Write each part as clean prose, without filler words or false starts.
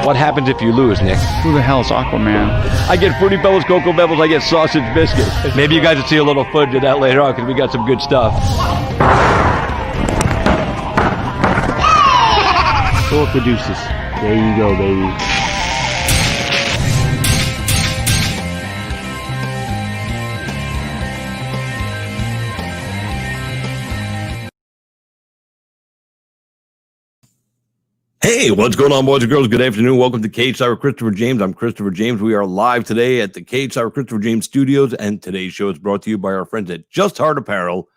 What happens if you lose, Nick? Who the hell is Aquaman? I get Fruity Pebbles, Cocoa Pebbles, I get sausage biscuits. Maybe you guys will see a little footage of that later on because we got some good stuff. Pull up the deuces. There you go, baby. Hey, what's going on, boys and girls? Good afternoon. Welcome to Cage Side with Christopher James. I'm Christopher James. We are live today at the Cage Side with Christopher James Studios, and today's show is brought to you by our friends at Just Heart Apparel,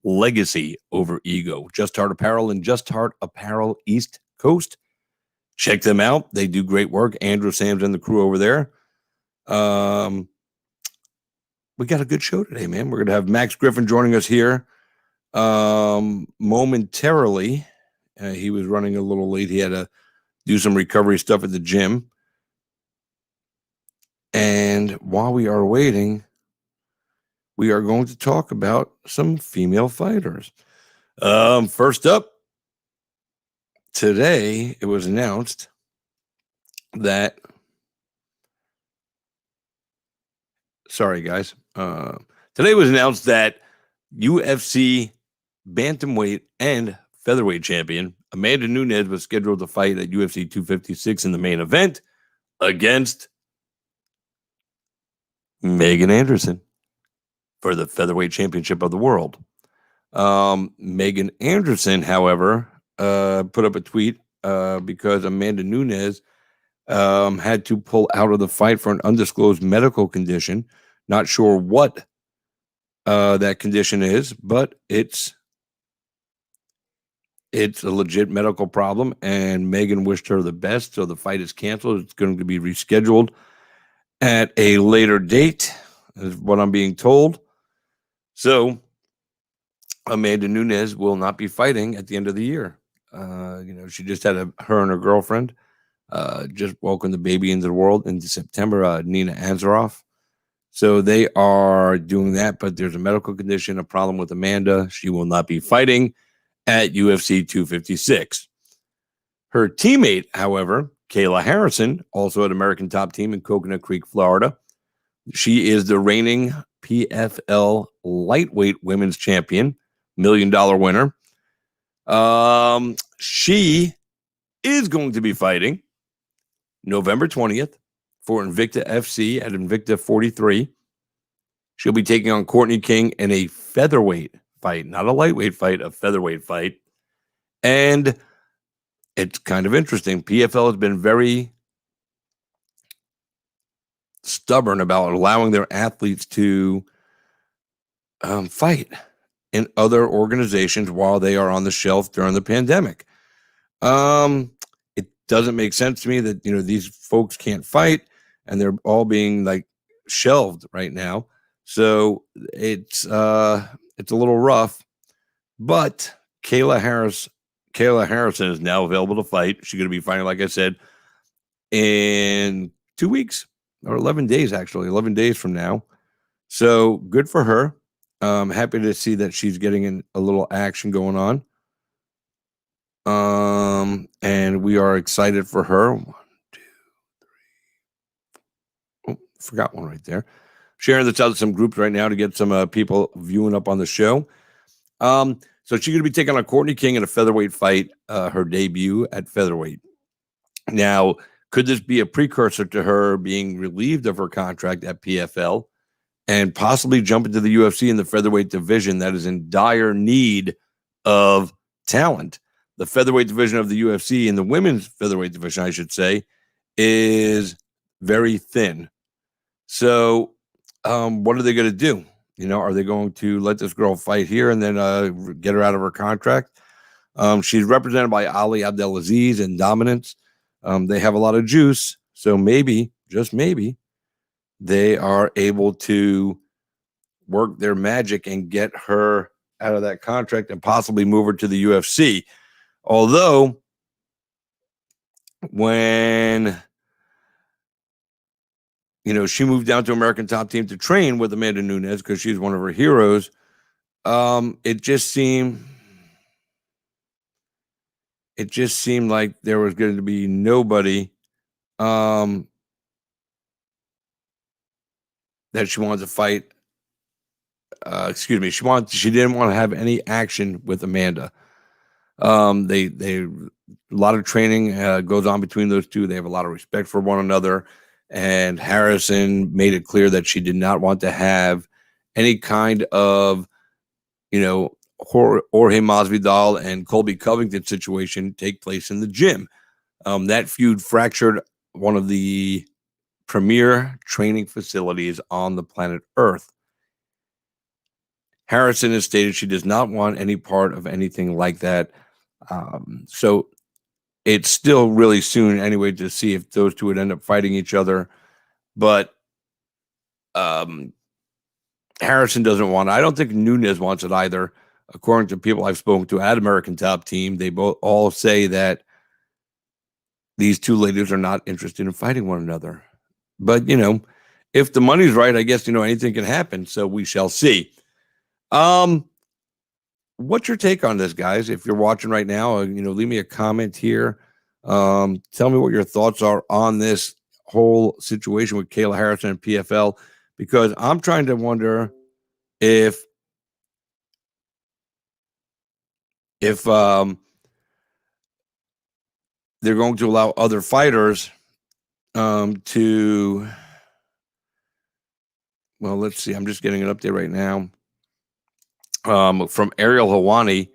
Legacy over Ego. Just Heart Apparel and Just Heart Apparel East Coast. Check them out. They do great work. Andrew, Sam's, and the crew over there. We got a good show today, man. We're going to have Max Griffin joining us here momentarily. He was running a little late. He had to do some recovery stuff at the gym. And while we are waiting, we are going to talk about some female fighters. First up, today it was announced that, today it was announced that UFC bantamweight and featherweight champion Amanda Nunes was scheduled to fight at UFC 256 in the main event against Megan Anderson for the featherweight championship of the world. Megan Anderson, however, put up a tweet because Amanda Nunes had to pull out of the fight for an undisclosed medical condition. Not sure what that condition is, but it's a legit medical problem, and Megan wished her the best, so the fight is canceled. It's going to be rescheduled at a later date, is what I'm being told. So Amanda Nunes will not be fighting at the end of the year. She just had her and her girlfriend just welcomed the baby into the world into September, Nina Ansaroff. So they are doing that, but there's a medical condition, a problem with Amanda. She will not be fighting at UFC 256. Her teammate, however, Kayla Harrison, also at American Top Team in Coconut Creek, Florida. She is the reigning PFL lightweight women's champion, $1 million winner. She is going to be fighting November 20th for Invicta FC at Invicta 43. She'll be taking on Courtney King in a featherweight fight, not a lightweight fight, a featherweight fight. And it's kind of interesting. PFL has been very stubborn about allowing their athletes to fight in other organizations while they are on the shelf during the pandemic. It doesn't make sense to me that, these folks can't fight and they're all being like shelved right now. So it's a little rough, but Kayla Harrison is now available to fight. She's going to be fighting, like I said, in 2 weeks or 11 days, actually, 11 days from now. So good for her. I'm happy to see that she's getting a little action going on. And we are excited for her. 1, 2, 3. Oh, forgot one right there. Sharing this out to some groups right now to get some people viewing up on the show. So she's going to be taking on Courtney King in a featherweight fight, her debut at featherweight. Now, could this be a precursor to her being relieved of her contract at PFL and possibly jump into the UFC in the featherweight division that is in dire need of talent? The featherweight division of the UFC, and the women's featherweight division, I should say, is very thin. So what are they going to do? Are they going to let this girl fight here and then get her out of her contract? She's represented by Ali Abdelaziz and Dominance. They have a lot of juice. So maybe, just maybe, they are able to work their magic and get her out of that contract and possibly move her to the UFC. Although, when she moved down to American Top Team to train with Amanda Nunes because she's one of her heroes. It just seemed like there was going to be nobody that she wanted to fight. She didn't want to have any action with Amanda. They a lot of training goes on between those two. They have a lot of respect for one another. And Harrison made it clear that she did not want to have any kind of, Jorge Masvidal and Colby Covington situation take place in the gym. That feud fractured one of the premier training facilities on the planet Earth. Harrison has stated she does not want any part of anything like that. So it's still really soon anyway to see if those two would end up fighting each other. But Harrison doesn't want it. I don't think Nunes wants it either. According to people I've spoken to at American Top Team, they both all say that these two ladies are not interested in fighting one another. But, if the money's right, I guess, anything can happen. So we shall see. What's your take on this, guys? If you're watching right now, leave me a comment here. Tell me what your thoughts are on this whole situation with Kayla Harrison and PFL, because I'm trying to wonder if they're going to allow other fighters to. Well, let's see. I'm just getting an update right now from Ariel Hawani.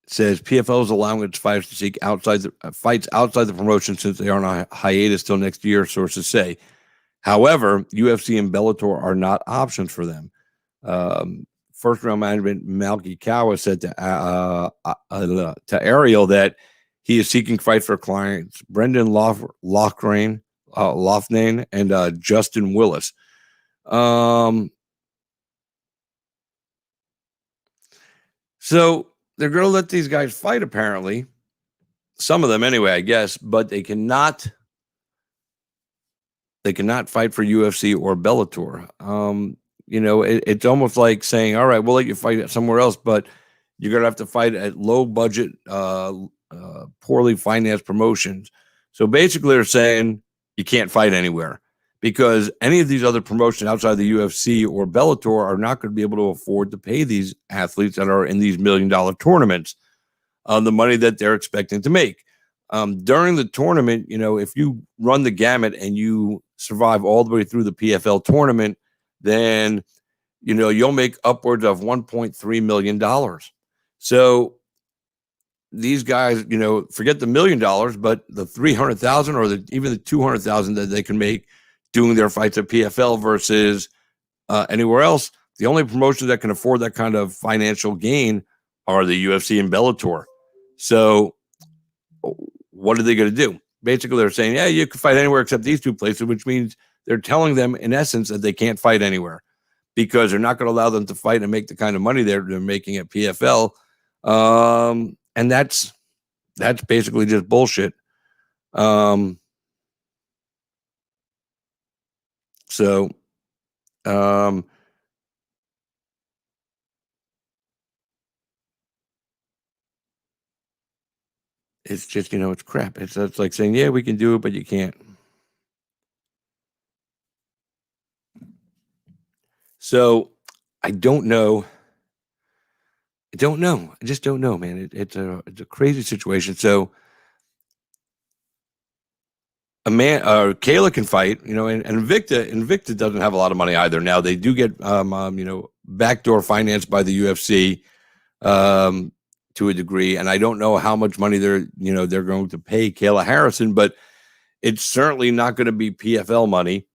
Says PFL is allowing its fighters to seek fights outside the promotion since they are on a hiatus till next year, sources say. However, UFC and Bellator are not options for them. First round management Malky Kawa said to Ariel that he is seeking fights for clients Brendan Loughnane and Justin Willis. So they're going to let these guys fight, apparently. Some of them anyway, I guess, but they cannot fight for UFC or Bellator. It's almost like saying, all right, we'll let you fight somewhere else, but you're going to have to fight at low budget, poorly financed promotions. So basically they're saying you can't fight anywhere because any of these other promotions outside the UFC or Bellator are not going to be able to afford to pay these athletes that are in these $1 million tournaments the money that they're expecting to make. During the tournament, if you run the gamut and you survive all the way through the PFL tournament, then, you'll make upwards of $1.3 million. So these guys, forget the $1 million, but the 300,000 or even the 200,000 that they can make doing their fights at PFL versus anywhere else. The only promotions that can afford that kind of financial gain are the UFC and Bellator. So what are they going to do? Basically, they're saying, yeah, you can fight anywhere except these two places, which means they're telling them, in essence, that they can't fight anywhere because they're not going to allow them to fight and make the kind of money they're making at PFL. And that's basically just bullshit. It's just, it's crap. It's like saying, yeah, we can do it, but you can't. So I don't know. I just don't know, man. It's a crazy situation. So Kayla can fight, and Invicta doesn't have a lot of money either. Now they do get, backdoor financed by the UFC, to a degree. And I don't know how much money they're going to pay Kayla Harrison, but it's certainly not going to be PFL money.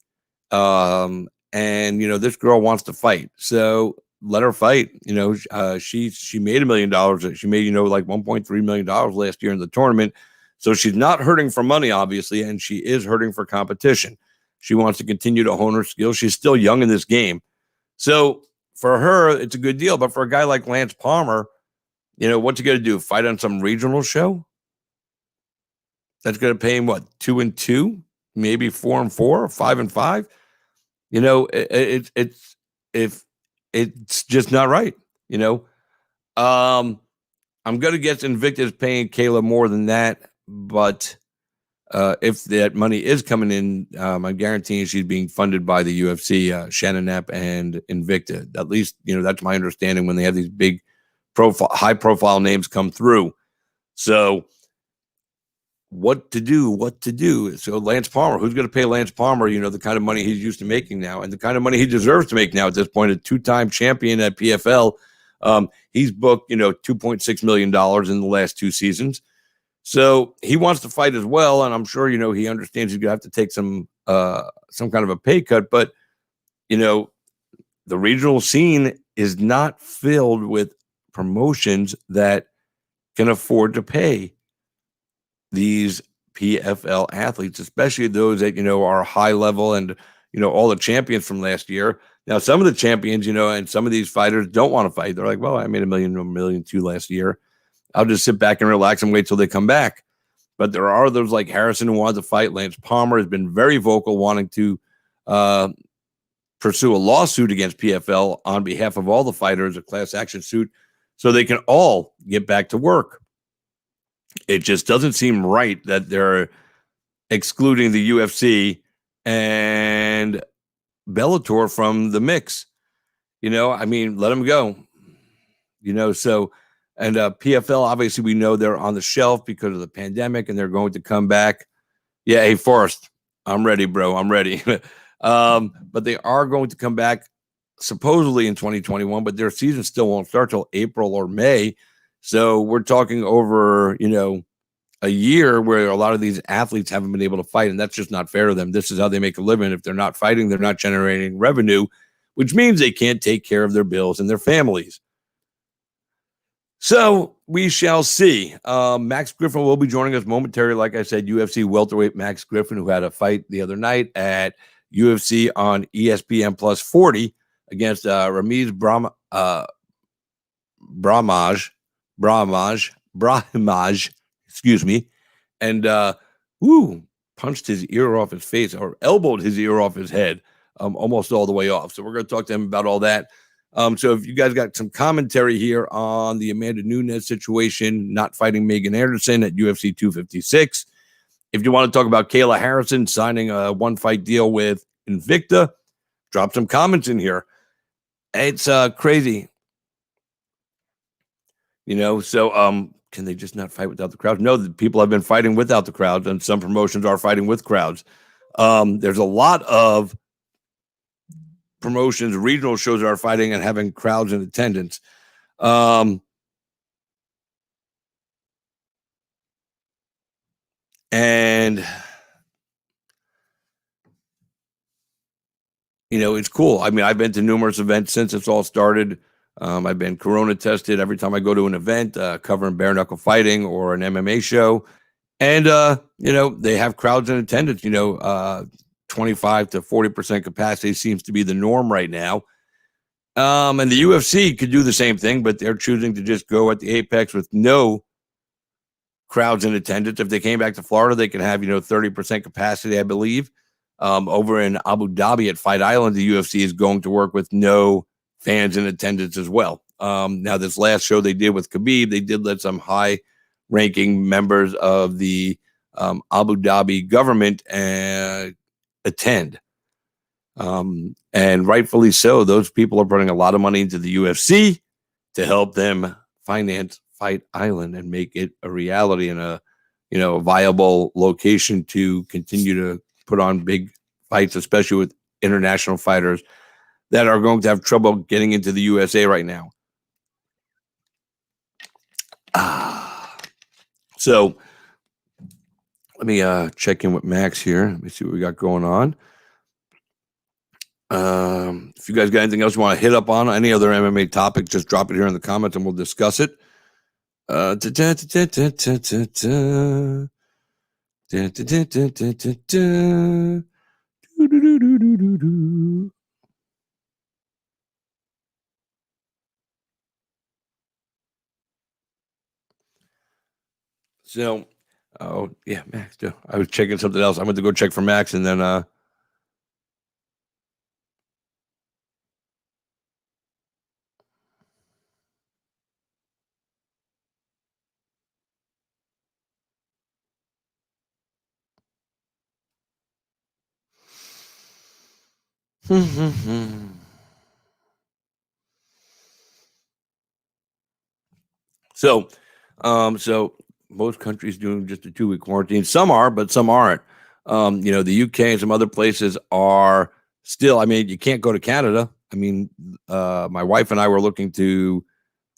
And, this girl wants to fight. So let her fight. She made $1 million. She made, like $1.3 million last year in the tournament. So she's not hurting for money, obviously, and she is hurting for competition. She wants to continue to hone her skills. She's still young in this game. So for her, it's a good deal. But for a guy like Lance Palmer, what's he going to do? Fight on some regional show? That's going to pay him, 2-2, maybe 4-4, or 5-5? It's just not right. I'm going to guess Invicta is paying Kayla more than that, but if that money is coming in, I'm guaranteeing she's being funded by the UFC, Shannon Knapp and Invicta. At least, that's my understanding when they have these big high profile names come through. So what to do? So Lance Palmer, who's going to pay Lance Palmer, the kind of money he's used to making now and the kind of money he deserves to make now at this point, a 2-time champion at PFL. He's booked, $2.6 million in the last 2 seasons. So he wants to fight as well. And I'm sure, he understands he's going to have to take some kind of a pay cut. But, the regional scene is not filled with promotions that can afford to pay these PFL athletes, especially those that, are high level and, all the champions from last year. Now, some of the champions, and some of these fighters don't want to fight. They're like, well, I made $1 million last year. I'll just sit back and relax and wait till they come back. But there are those like Harrison who wants to fight. Lance Palmer has been very vocal, wanting to pursue a lawsuit against PFL on behalf of all the fighters, a class action suit, so they can all get back to work. It just doesn't seem right that they're excluding the UFC and Bellator from the mix. Let them go. So, and PFL, obviously, we know they're on the shelf because of the pandemic and they're going to come back. Yeah, hey, Forrest, I'm ready, bro. I'm ready. But they are going to come back supposedly in 2021, but their season still won't start till April or May. So we're talking over, a year where a lot of these athletes haven't been able to fight, and that's just not fair to them. This is how they make a living. If they're not fighting, they're not generating revenue, which means they can't take care of their bills and their families. So we shall see. Max Griffin will be joining us momentarily. Like I said, UFC welterweight Max Griffin, who had a fight the other night at UFC on ESPN Plus 40 against Ramiz Brahimaj, excuse me, and punched his ear off his face or elbowed his ear off his head, almost all the way off. So we're going to talk to him about all that. So if you guys got some commentary here on the Amanda Nunes situation, not fighting Megan Anderson at UFC 256. If you want to talk about Kayla Harrison signing a 1-fight deal with Invicta, drop some comments in here. It's crazy. So can they just not fight without the crowds? No, the people have been fighting without the crowds, and some promotions are fighting with crowds. There's a lot of promotions, regional shows that are fighting and having crowds in attendance. And it's cool. I mean, I've been to numerous events since it's all started. I've been Corona tested every time I go to an event, covering bare knuckle fighting or an MMA show. And, they have crowds in attendance, 25 to 40% capacity seems to be the norm right now. And the UFC could do the same thing, but they're choosing to just go at the Apex with no crowds in attendance. If they came back to Florida, they could have, 30% capacity, I believe. Over in Abu Dhabi at Fight Island, the UFC is going to work with no fans in attendance as well. Now, this last show they did with Khabib, they did let some high-ranking members of the Abu Dhabi government attend. And rightfully so. Those people are putting a lot of money into the UFC to help them finance Fight Island and make it a reality and a viable location to continue to put on big fights, especially with international fighters that are going to have trouble getting into the USA right now. So let me check in with Max here. Let me see what we got going on. If you guys got anything else you want to hit up on, any other MMA topic, just drop it here in the comments and we'll discuss it. So, oh yeah, Max. I was checking something else. I went to go check for Max, and then So most countries doing just a 2-week quarantine. Some are, but some aren't. The UK and some other places are still. I mean, you can't go to Canada. I mean, my wife and I were looking to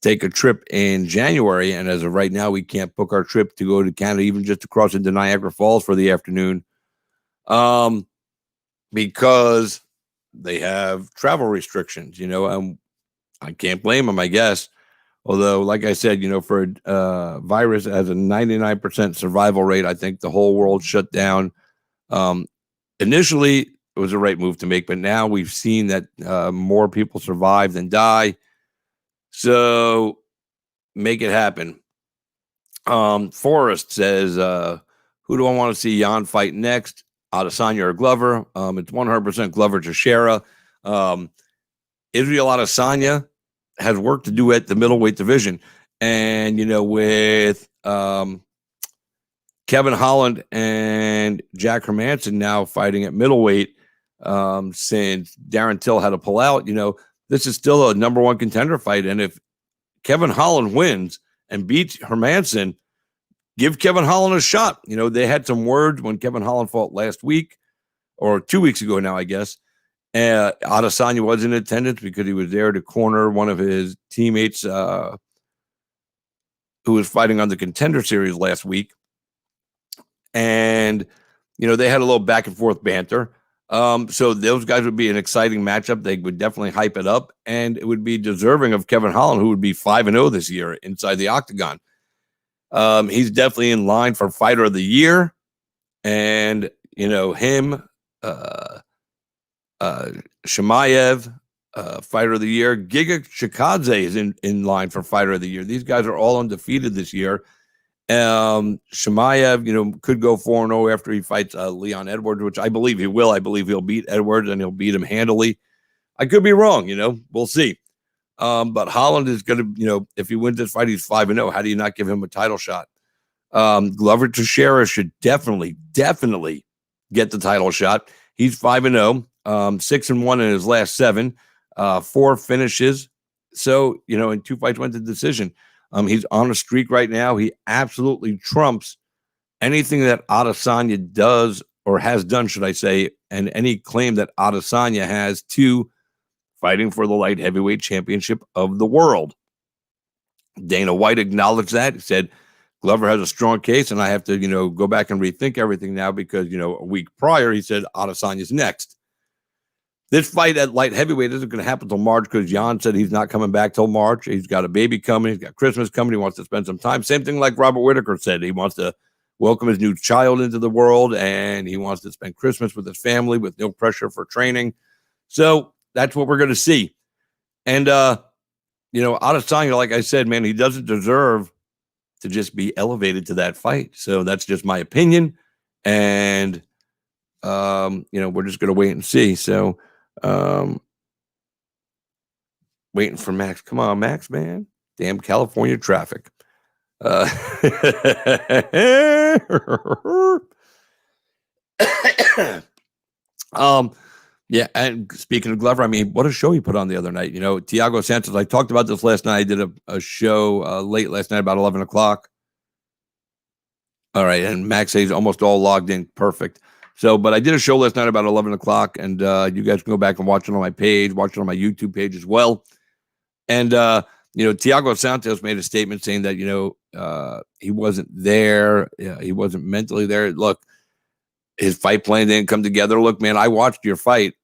take a trip in January, and as of right now, we can't book our trip to go to Canada, even just to cross into Niagara Falls for the afternoon, because they have travel restrictions. I can't blame them, I guess. Although, like I said, for a virus that has a 99% survival rate, I think the whole world shut down. Initially, it was the right move to make, but now we've seen that more people survive than die. So make it happen. Forrest says, who do I want to see Jan fight next? Adesanya or Glover? It's 100% Glover Teixeira. Israel Adesanya has work to do at the middleweight division. And, with Kevin Holland and Jack Hermanson now fighting at middleweight, since Darren Till had to pull out, this is still a number one contender fight. And if Kevin Holland wins and beats Hermanson, give Kevin Holland a shot. They had some words when Kevin Holland fought last week or 2 weeks ago now, I guess. Adesanya was in attendance because he was there to corner one of his teammates who was fighting on the Contender Series last week. And, they had a little back and forth banter. So those guys would be an exciting matchup. They would definitely hype it up, and it would be deserving of Kevin Holland, who would be 5-0 this year inside the octagon. He's definitely in line for Fighter of the Year. And, him, Shemaev, Fighter of the Year. Giga Chikadze is in line for Fighter of the Year. These guys are all undefeated this year. Shemaev, could go 4-0 after he fights Leon Edwards, which I believe he will. I believe he'll beat Edwards, and he'll beat him handily. I could be wrong, we'll see. But Holland is going to, if he wins this fight, he's 5-0. How do you not give him a title shot? Glover Teixeira should definitely get the title shot. He's 5-0, 6-1 in his last 7, 4 finishes. So, in 2 fights went to decision. He's on a streak right now. He absolutely trumps anything that Adesanya does or has done, should I say, and any claim that Adesanya has to fighting for the light heavyweight championship of the world. Dana White acknowledged that. He said, Glover has a strong case, and I have to, go back and rethink everything now because, a week prior, he said Adesanya's next. This fight at light heavyweight isn't going to happen till March because Jan said he's not coming back till March. He's got a baby coming. He's got Christmas coming. He wants to spend some time. Same thing like Robert Whittaker said. He wants to welcome his new child into the world, and he wants to spend Christmas with his family with no pressure for training. So that's what we're going to see. And, Adesanya, like I said, man, he doesn't deserve to just be elevated to that fight. So that's just my opinion. And, we're just going to wait and see. So, waiting for Max. Come on, Max, man. Damn California traffic. Yeah, and speaking of Glover, I mean, what a show he put on the other night. Thiago Santos, I talked about this last night. I did a show late last night, about 11 o'clock. All right, and Max says almost all logged in. Perfect. So, but I did a show last night about 11 o'clock, and you guys can go back and watch it on my page, watch it on my YouTube page as well. And, Thiago Santos made a statement saying that, he wasn't there. He wasn't mentally there. Look, his fight plan didn't come together. Look, man, I watched your fight,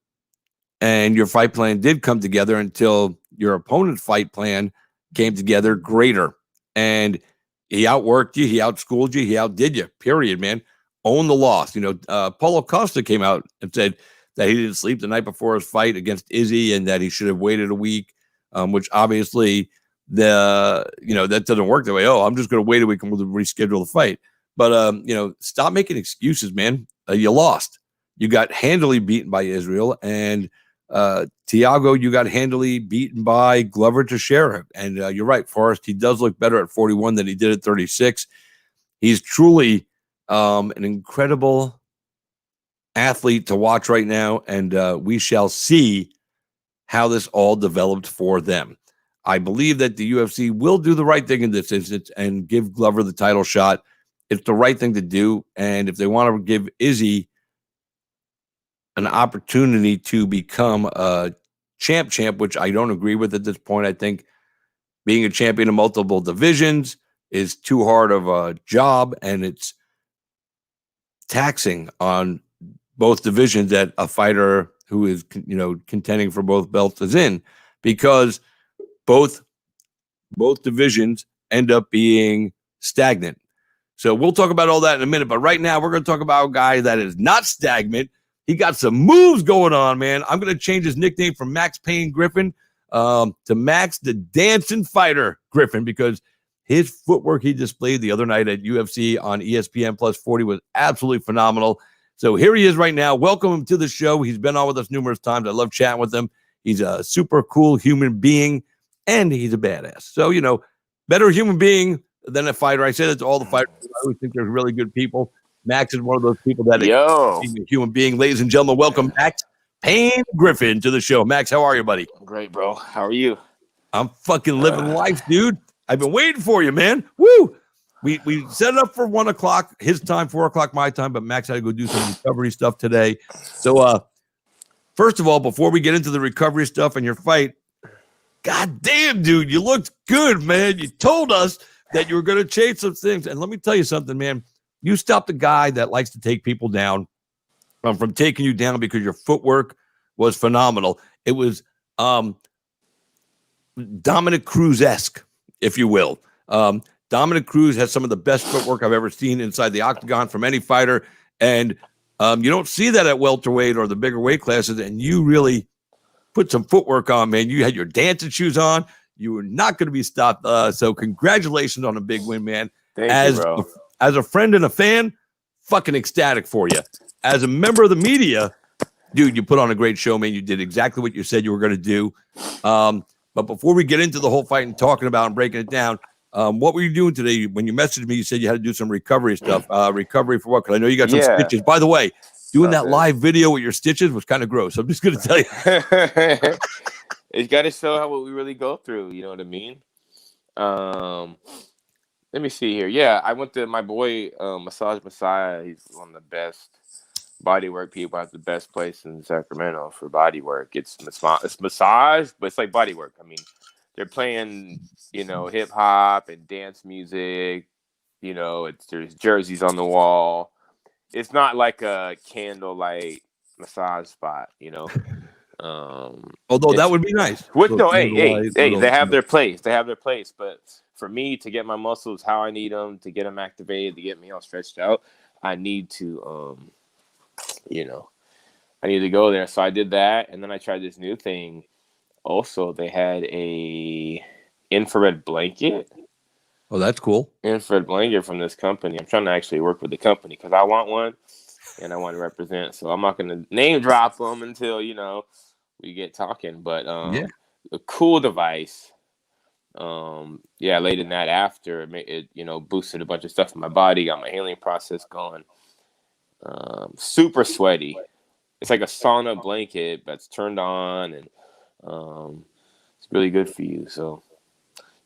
and your fight plan did come together until your opponent's fight plan came together greater. And he outworked you. He outschooled you. He outdid you, period, man. Own the loss. Paulo Costa came out and said that he didn't sleep the night before his fight against Izzy and that he should have waited a week, which obviously that doesn't work that way. Oh, I'm just going to wait a week and we'll reschedule the fight. But, stop making excuses, man. You lost. You got handily beaten by Israel, and Thiago, you got handily beaten by Glover Teixeira. And you're right, Forrest, he does look better at 41 than he did at 36. He's truly an incredible athlete to watch right now, and we shall see how this all developed for them. I believe that the UFC will do the right thing in this instance and give Glover the title shot. It's the right thing to do, and if they want to give Izzy an opportunity to become a champ, which I don't agree with at this point. I think being a champion of multiple divisions is too hard of a job, and it's taxing on both divisions that a fighter who is, contending for both belts is in, because both divisions end up being stagnant. So we'll talk about all that in a minute, but right now we're going to talk about a guy that is not stagnant. He got some moves going on, man. I'm going to change his nickname from Max Payne Griffin to Max the Dancing Fighter Griffin, because his footwork he displayed the other night at UFC on ESPN Plus 40 was absolutely phenomenal. So here he is right now. Welcome him to the show. He's been on with us numerous times. I love chatting with him. He's a super cool human being, and he's a badass. So, better human being than a fighter. I say that to all the fighters. I always think they're really good people. Max is one of those people that is a human being. Ladies and gentlemen, welcome Max Payne Griffin to the show. Max, how are you, buddy? I'm great, bro. How are you? I'm fucking living life, dude. I've been waiting for you, man. Woo! We set it up for 1 o'clock his time, 4 o'clock my time, but Max had to go do some recovery stuff today. So, first of all, before we get into the recovery stuff and your fight, god damn, dude, you looked good, man. You told us that you were going to change some things, and let me tell you something, man. You stopped a guy that likes to take people down from taking you down because your footwork was phenomenal. It was Dominic Cruz-esque, if you will. Dominic Cruz has some of the best footwork I've ever seen inside the octagon from any fighter, and you don't see that at welterweight or the bigger weight classes, and you really put some footwork on, man. You had your dancing shoes on. You were not going to be stopped. So congratulations on a big win, man. Thank you, bro. As a friend and a fan, fucking ecstatic for you. As a member of the media, dude, you put on a great show, man. You did exactly what you said you were going to do. But before we get into the whole fight and talking about and breaking it down, what were you doing today? When you messaged me, you said you had to do some recovery stuff. Recovery for what? Because I know you got some stitches. By the way, doing that live video with your stitches was kind of gross. I'm just going to tell you. It's got to show what we really go through. You know what I mean? Let me see here. Yeah, I went to my boy, Massage Messiah. He's one of the best bodywork people at the best place in Sacramento for bodywork. It's massage, but it's like bodywork. I mean, they're playing, hip hop and dance music. There's jerseys on the wall. It's not like a candlelight massage spot. Although that would be nice. They have their place. They have their place, but for me to get my muscles how I need them, to get them activated, to get me all stretched out, I need to, I need to go there. So I did that, and then I tried this new thing. Also, they had a infrared blanket. Oh, that's cool. Infrared blanket from this company. I'm trying to actually work with the company because I want one, and I want to represent. So I'm not going to name drop them until, we get talking. But a cool device. Later than that, after it boosted a bunch of stuff in my body, got my healing process going. Super sweaty. It's like a sauna blanket that's turned on, and it's really good for you. So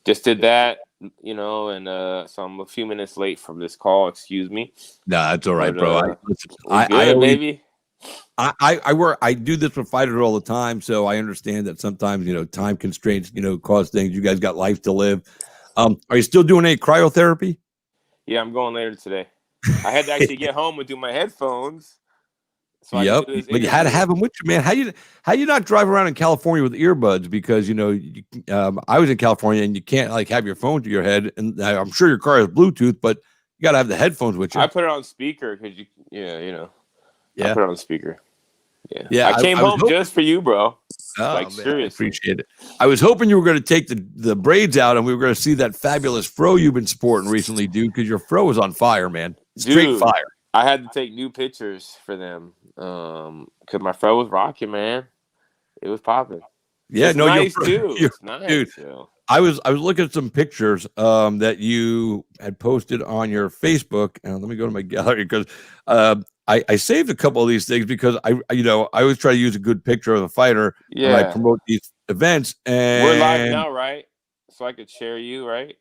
just did that, and so I'm a few minutes late from this call. Excuse me. Nah, that's all right, bro. I do this with fighters all the time, so I understand that sometimes time constraints cause things. You guys got life to live. Are you still doing any cryotherapy? Yeah, I'm going later today. I had to actually get home and do my headphones. So but you had to have them with you, man. How you not drive around in California with earbuds? Because I was in California and you can't have your phone to your head, and I'm sure your car has Bluetooth, but you got to have the headphones with you. I put it on speaker because I put it on speaker. Yeah. I came home just for you, bro. Seriously, I appreciate it. I was hoping you were going to take the braids out and we were going to see that fabulous fro you've been sporting recently, dude, because your fro was on fire, man. Straight fire. I had to take new pictures for them because my fro was rocking, man. It was popping. Yeah, it's nice too. It's nice, dude. Too. I was looking at some pictures that you had posted on your Facebook, and let me go to my gallery because I saved a couple of these things because I always try to use a good picture of the fighter when I promote these events. And we're live now, right? So I could share you, right?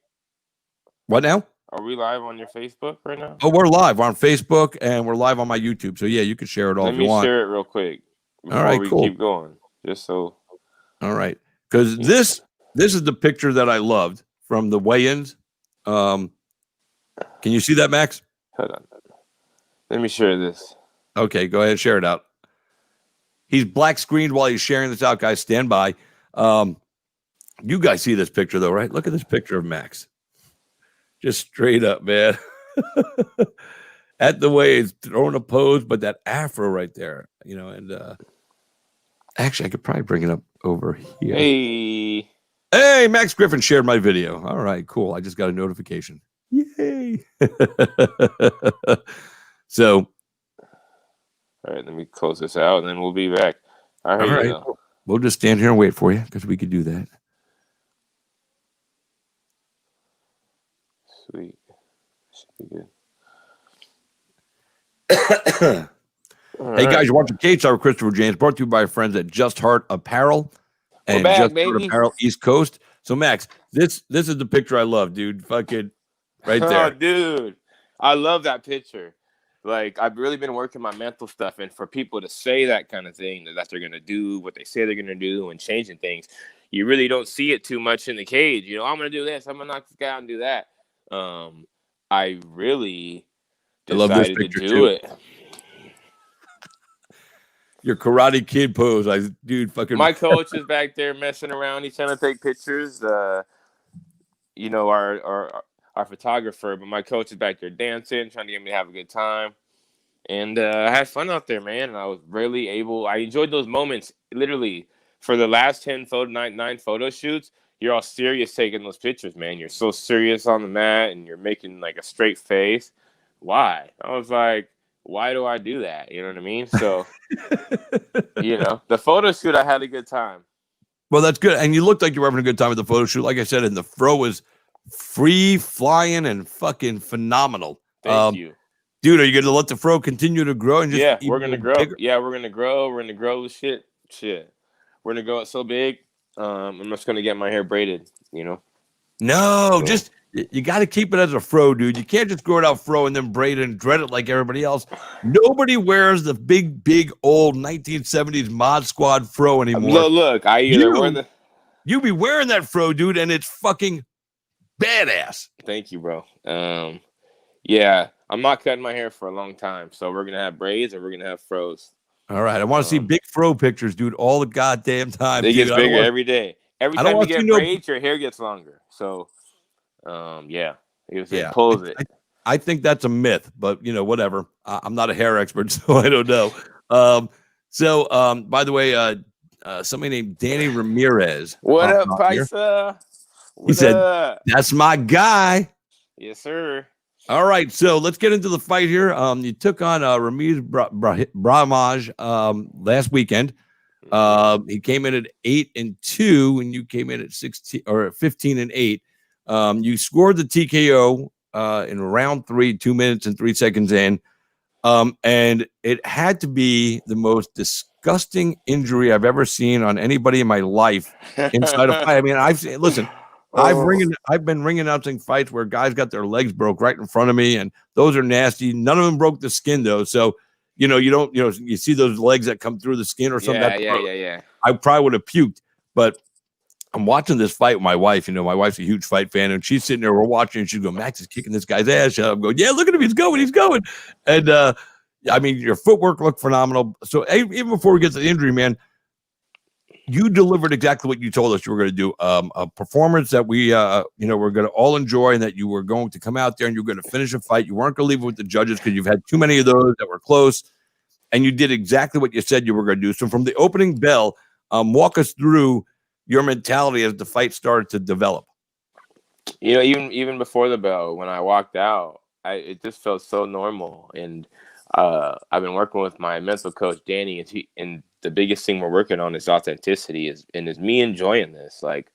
What now? Are we live on your Facebook right now? Oh, we're live. We're on Facebook and we're live on my YouTube. So yeah, you can share it all if you want. Let me share it real quick before we keep going. Just so. All right, because this is the picture that I loved from the weigh-ins. Can you see that, Max? Hold on. Let me share this. Okay, go ahead and share it out. He's black screened while he's sharing this out, guys. Stand by. You guys see this picture, though, right? Look at this picture of Max. Just straight up, man. At the way he's throwing a pose, but that afro right there, and actually, I could probably bring it up over here. Hey, Max Griffin shared my video. All right, cool. I just got a notification. Yay. So, all right, let me close this out and then we'll be back. All right. We'll just stand here and wait for you because we could do that. Sweet. Should be good. Hey, guys, you're watching Cage Hour with Christopher James, brought to you by our friends at Just Heart Apparel and Just Heart Apparel East Coast. So, Max, this is the picture I love, dude. Fucking right there. Oh, dude. I love that picture. Like, I've really been working my mental stuff, and for people to say that kind of thing, that they're going to do what they say they're going to do and changing things, you really don't see it too much in the cage. I'm going to do this. I'm going to knock this guy out and do that. I really decided to do it. Your Karate Kid pose. Fucking. My coach is back there messing around. He's trying to take pictures. Our photographer, but my coach is back there dancing, trying to get me to have a good time. And I had fun out there, man. And I was really I enjoyed those moments. Literally, for the last 9 photo shoots, you're all serious taking those pictures, man. You're so serious on the mat and you're making like a straight face. Why? I was like, why do I do that? You know what I mean? So, the photo shoot, I had a good time. Well, that's good. And you looked like you were having a good time at the photo shoot. Like I said, and the fro was free flying and fucking phenomenal. Thank you, dude. Are you going to let the fro continue to grow? And just we're going to grow. Bigger? Yeah, we're going to grow. We're going to grow shit. We're going to grow it so big. I'm just going to get my hair braided, No, so. Just you got to keep it as a fro, dude. You can't just grow it out fro and then braid it and dread it like everybody else. Nobody wears the big old 1970s Mod Squad fro anymore. Look, I either wear the. You be wearing that fro, dude, and it's fucking badass. Thank you, bro. Yeah, I'm not cutting my hair for a long time, so we're gonna have braids or we're gonna have fros. All right, I want to see big fro pictures, dude, all the goddamn time. It gets bigger every day. Every time you get braids, your hair gets longer. So, it pulls it. I think that's a myth, but whatever. I'm not a hair expert, so I don't know. By the way, somebody named Danny Ramirez. What up, Paisa? He said, "That's my guy." Yes, sir. All right, so let's get into the fight here. You took on Ramiz Bramaj last weekend. He came in at 8-2, and you came in at 15-8. You scored the TKO in round 3, 2 minutes and 3 seconds in, and it had to be the most disgusting injury I've ever seen on anybody in my life inside a fight. I mean, I've been ring announcing fights where guys got their legs broke right in front of me, and those are nasty. None of them broke the skin though, so you see those legs that come through the skin or something. Yeah. I probably would have puked, but I'm watching this fight with my wife. My wife's a huge fight fan, and she's sitting there. We're watching, and she's going, "Max is kicking this guy's ass." I'm going, "Yeah, look at him. He's going." And I mean, your footwork looked phenomenal. So even before we get to the injury, man, you delivered exactly what you told us you were going to do. A performance that we, we're going to all enjoy, and that you were going to come out there and you were going to finish a fight. You weren't going to leave it with the judges because you've had too many of those that were close, and you did exactly what you said you were going to do. So from the opening bell, walk us through your mentality as the fight started to develop. Even before the bell, when I walked out, it just felt so normal. And I've been working with my mental coach, Danny, and the biggest thing we're working on is authenticity, is me enjoying this, like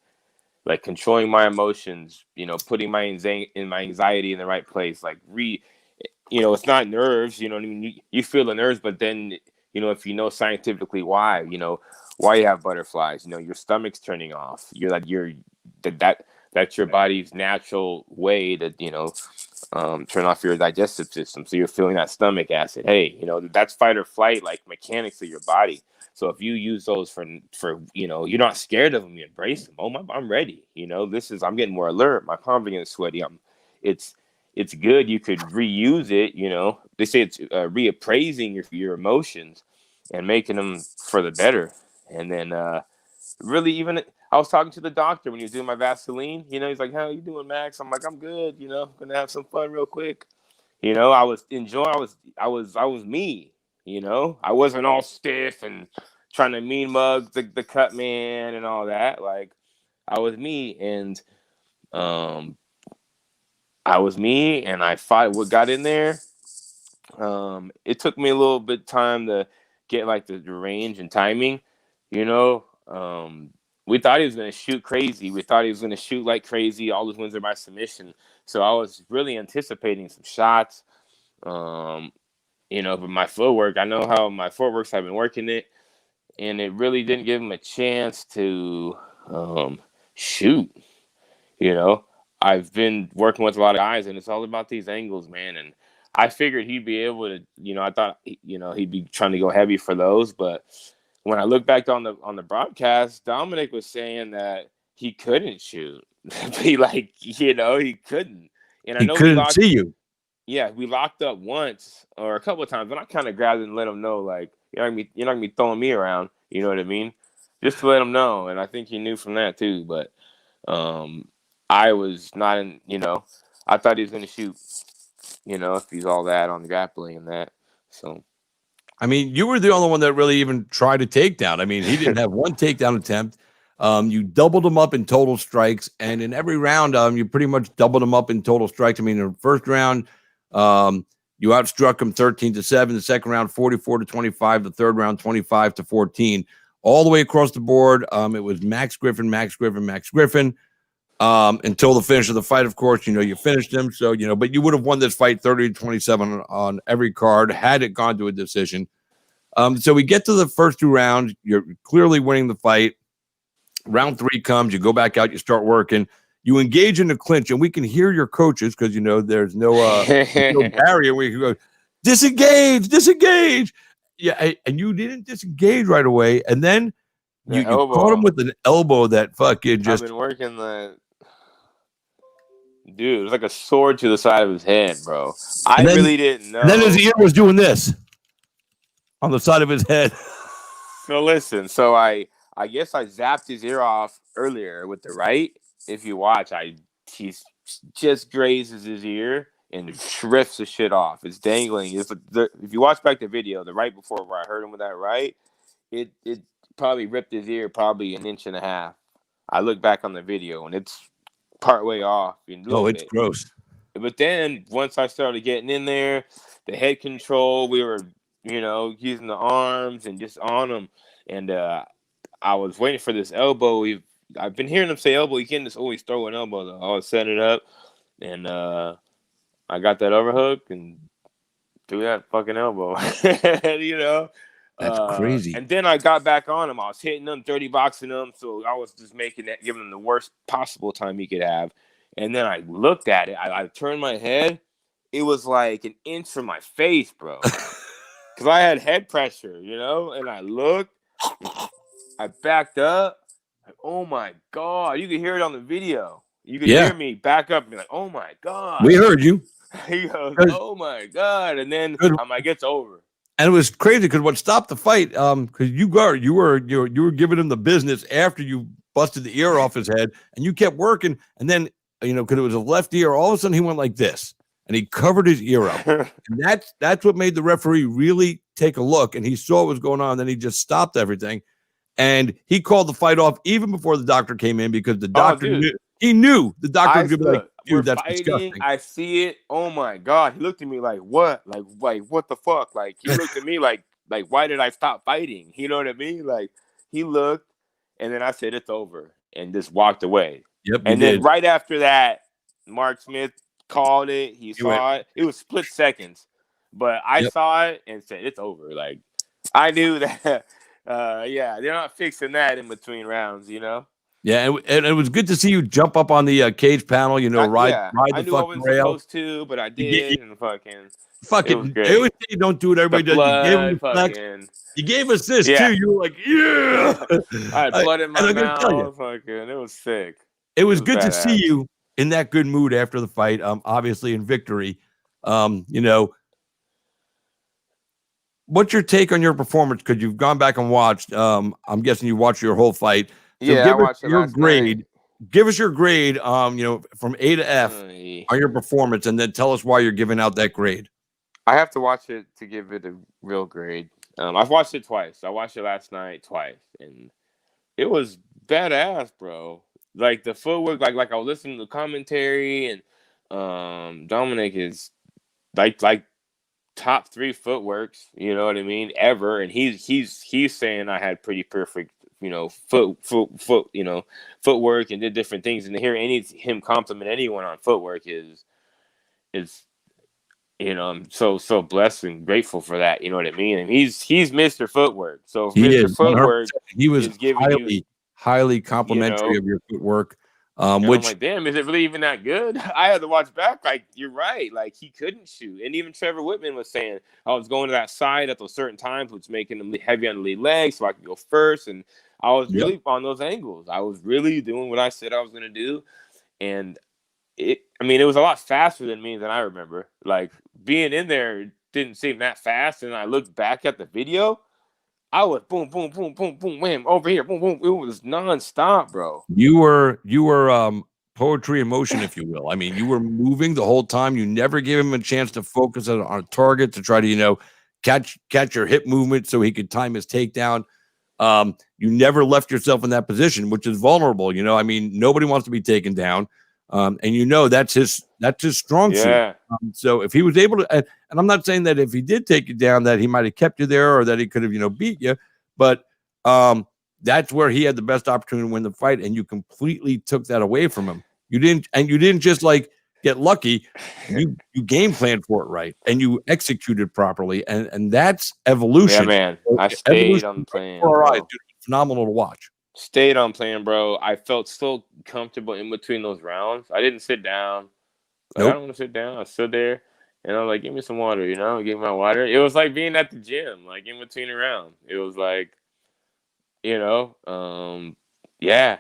controlling my emotions, putting my anxiety in the right place, like it's not nerves. You know what I mean? You feel the nerves, but then, if you know scientifically why, why you have butterflies, your stomach's turning off. That's your body's natural way to, turn off your digestive system. So you're feeling that stomach acid. Hey, that's fight or flight, like mechanics of your body. So if you use those for you're not scared of them, you embrace them. Oh, I'm ready. I'm getting more alert. My palms are getting sweaty. It's good. You could reuse it. They say it's reappraising your emotions and making them for the better. And then really, even I was talking to the doctor when he was doing my Vaseline. He's like, "How you doing, Max?" I'm like, "I'm good. Gonna have some fun real quick." I was enjoying. I was me. I wasn't all stiff and trying to mean mug the cut man and all that. Like, I was me, and I was me, and I fought. What got in there? It took me a little bit time to get like the range and timing. You know, we thought he was going to shoot crazy. We thought he was going to shoot like crazy. All his wins are by submission. So I was really anticipating some shots. But my footwork, I know how my footworks. I've been working it, and it really didn't give him a chance to shoot. I've been working with a lot of guys, and it's all about these angles, man. And I figured he'd be able to, I thought, he'd be trying to go heavy for those. But when I look back on the broadcast, Dominic was saying that he couldn't shoot. he couldn't. And I He know couldn't see you. Yeah, we locked up once or a couple of times, but I kind of grabbed it and let him know, like, you're not gonna be throwing me around. You know what I mean? Just to let him know. And I think he knew from that too. But I was not in. I thought he was gonna shoot. If he's all that on the grappling and that. So, I mean, you were the only one that really even tried a takedown. I mean, he didn't have one takedown attempt. You doubled him up in total strikes, and in every round, you pretty much doubled him up in total strikes. I mean, in the first round, you outstruck him 13-7. The second round, 44-25. The third round, 25-14. All the way across the board, it was Max Griffin, until the finish of the fight. Of course, you finished him. So, but you would have won this fight 30-27 on every card had it gone to a decision. So we get to the first two rounds. You're clearly winning the fight. Round three comes. You go back out. You start working. You engage in the clinch, and we can hear your coaches because, there's no barrier. We can go, disengage. Yeah, and you didn't disengage right away. And then you caught him with an elbow that fucking just. I've been working the. Dude, it was like a sword to the side of his head, bro. I really didn't know. And then his ear was doing this on the side of his head. So listen, I guess I zapped his ear off earlier with the right. If you watch, he just grazes his ear and rips the shit off. It's dangling. If you watch back the video, the right before where I heard him with that right, it probably ripped his ear probably an inch and a half. I look back on the video and it's part way off. It's gross. But then once I started getting in there, the head control, we were, using the arms and just on him. And I was waiting for this elbow. I've been hearing him say elbow. You can't just always throw an elbow, though. I was setting it up. And I got that overhook and threw that fucking elbow. That's crazy. And then I got back on him. I was hitting him, dirty boxing him. So I was just giving him the worst possible time he could have. And then I looked at it. I turned my head. It was like an inch from my face, bro. Because I had head pressure, And I looked. I backed up. Like, oh, my God. You could hear it on the video. You could hear me back up and be like, oh, my God. We heard you. He goes, oh, my God. And then I'm like, it's over. And it was crazy because what stopped the fight, because you were giving him the business after you busted the ear off his head, and you kept working. And then, because it was a left ear, all of a sudden he went like this, and he covered his ear up. And that's what made the referee really take a look, and he saw what was going on. And then he just stopped everything, and he called the fight off even before the doctor came in because the doctor knew the doctor was going to be like, dude, that's fighting, disgusting. I see it. Oh my God. He looked at me like, what? Like what the fuck? Like, he looked at me like, why did I stop fighting? You know what I mean? Like, he looked, and then I said, it's over, and just walked away. Yep. And then right after that, Mark Smith called it. He saw it. It was split seconds, but I saw it and said it's over. Like I knew that. Yeah, they're not fixing that in between rounds. You know. Yeah, and it was good to see you jump up on the cage panel. You know, ride I the knew I fucking wasn't rail. supposed to, but I did, and fucking. Fuck It it. was They great. always say you don't do it. Everybody does. You gave him the flex. You gave us this too. You were like, yeah. I had blood in my mouth. Tell you, fucking, it was sick. It was good to see you in that good mood after the fight. Obviously in victory. You know, what's your take on your performance? Because you've gone back and watched. I'm guessing you watched your whole fight. So I watched it your last grade. night. Give us your grade. You know, from A to F on your performance, and then tell us why you're giving out that grade. I have to watch it to give it a real grade. I've watched it twice. I watched it last night twice, and it was badass, bro. Like the footwork, like I was listening to the commentary, and Dominic is like top 3 footworks. You know what I mean? Ever, and he's saying I had pretty perfect, you know, you know, footwork and did different things. And to hear him compliment anyone on footwork is. You know, I'm so blessed and grateful for that. You know what I mean? And he's Mr. Footwork. So if Mr. Footwork, he was giving highly complimentary of your footwork. Which I'm like, damn, is it really even that good? I had to watch back. Like, you're right. Like, he couldn't shoot. And even Trevor Whitman was saying, I was going to that side at those certain times, which making him heavy on the lead leg so I could go first. And I was really on those angles. I was really doing what I said I was going to do. And it was a lot faster than I remember. Like, being in there didn't seem that fast. And I looked back at the video. I was boom, boom, boom, boom, boom, wham, over here, boom, boom. It was nonstop, bro. You were poetry in motion, if you will. I mean, you were moving the whole time. You never gave him a chance to focus on a target to try to, you know, catch your hip movement so he could time his takedown. You never left yourself in that position, which is vulnerable. You know, I mean, nobody wants to be taken down. And you know that's his strong suit. So if he was able to, and I'm not saying that if he did take you down that he might have kept you there or that he could have, you know, beat you, but that's where he had the best opportunity to win the fight, and you completely took that away from him. You didn't just like get lucky. You game planned for it right, and you executed properly, and that's evolution. Yeah, man. I stayed on the plan. Phenomenal to watch. Stayed on plan, bro. I felt so comfortable in between those rounds. I didn't sit down. Like, I don't want to sit down. I stood there, and I was like, give me some water, you know? Give me my water. It was like being at the gym, like in between a round. It was like, you know, yeah.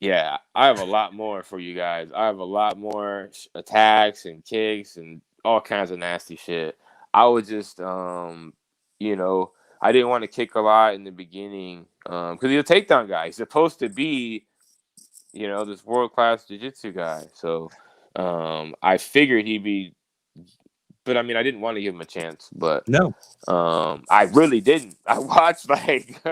Yeah, I have a lot more for you guys. I have a lot more attacks and kicks and all kinds of nasty shit. I was just, you know, I didn't want to kick a lot in the beginning because he's a takedown guy. He's supposed to be, you know, this world-class jiu-jitsu guy. So I figured he'd be, but I mean, I didn't want to give him a chance. But no, I really didn't. I watched like,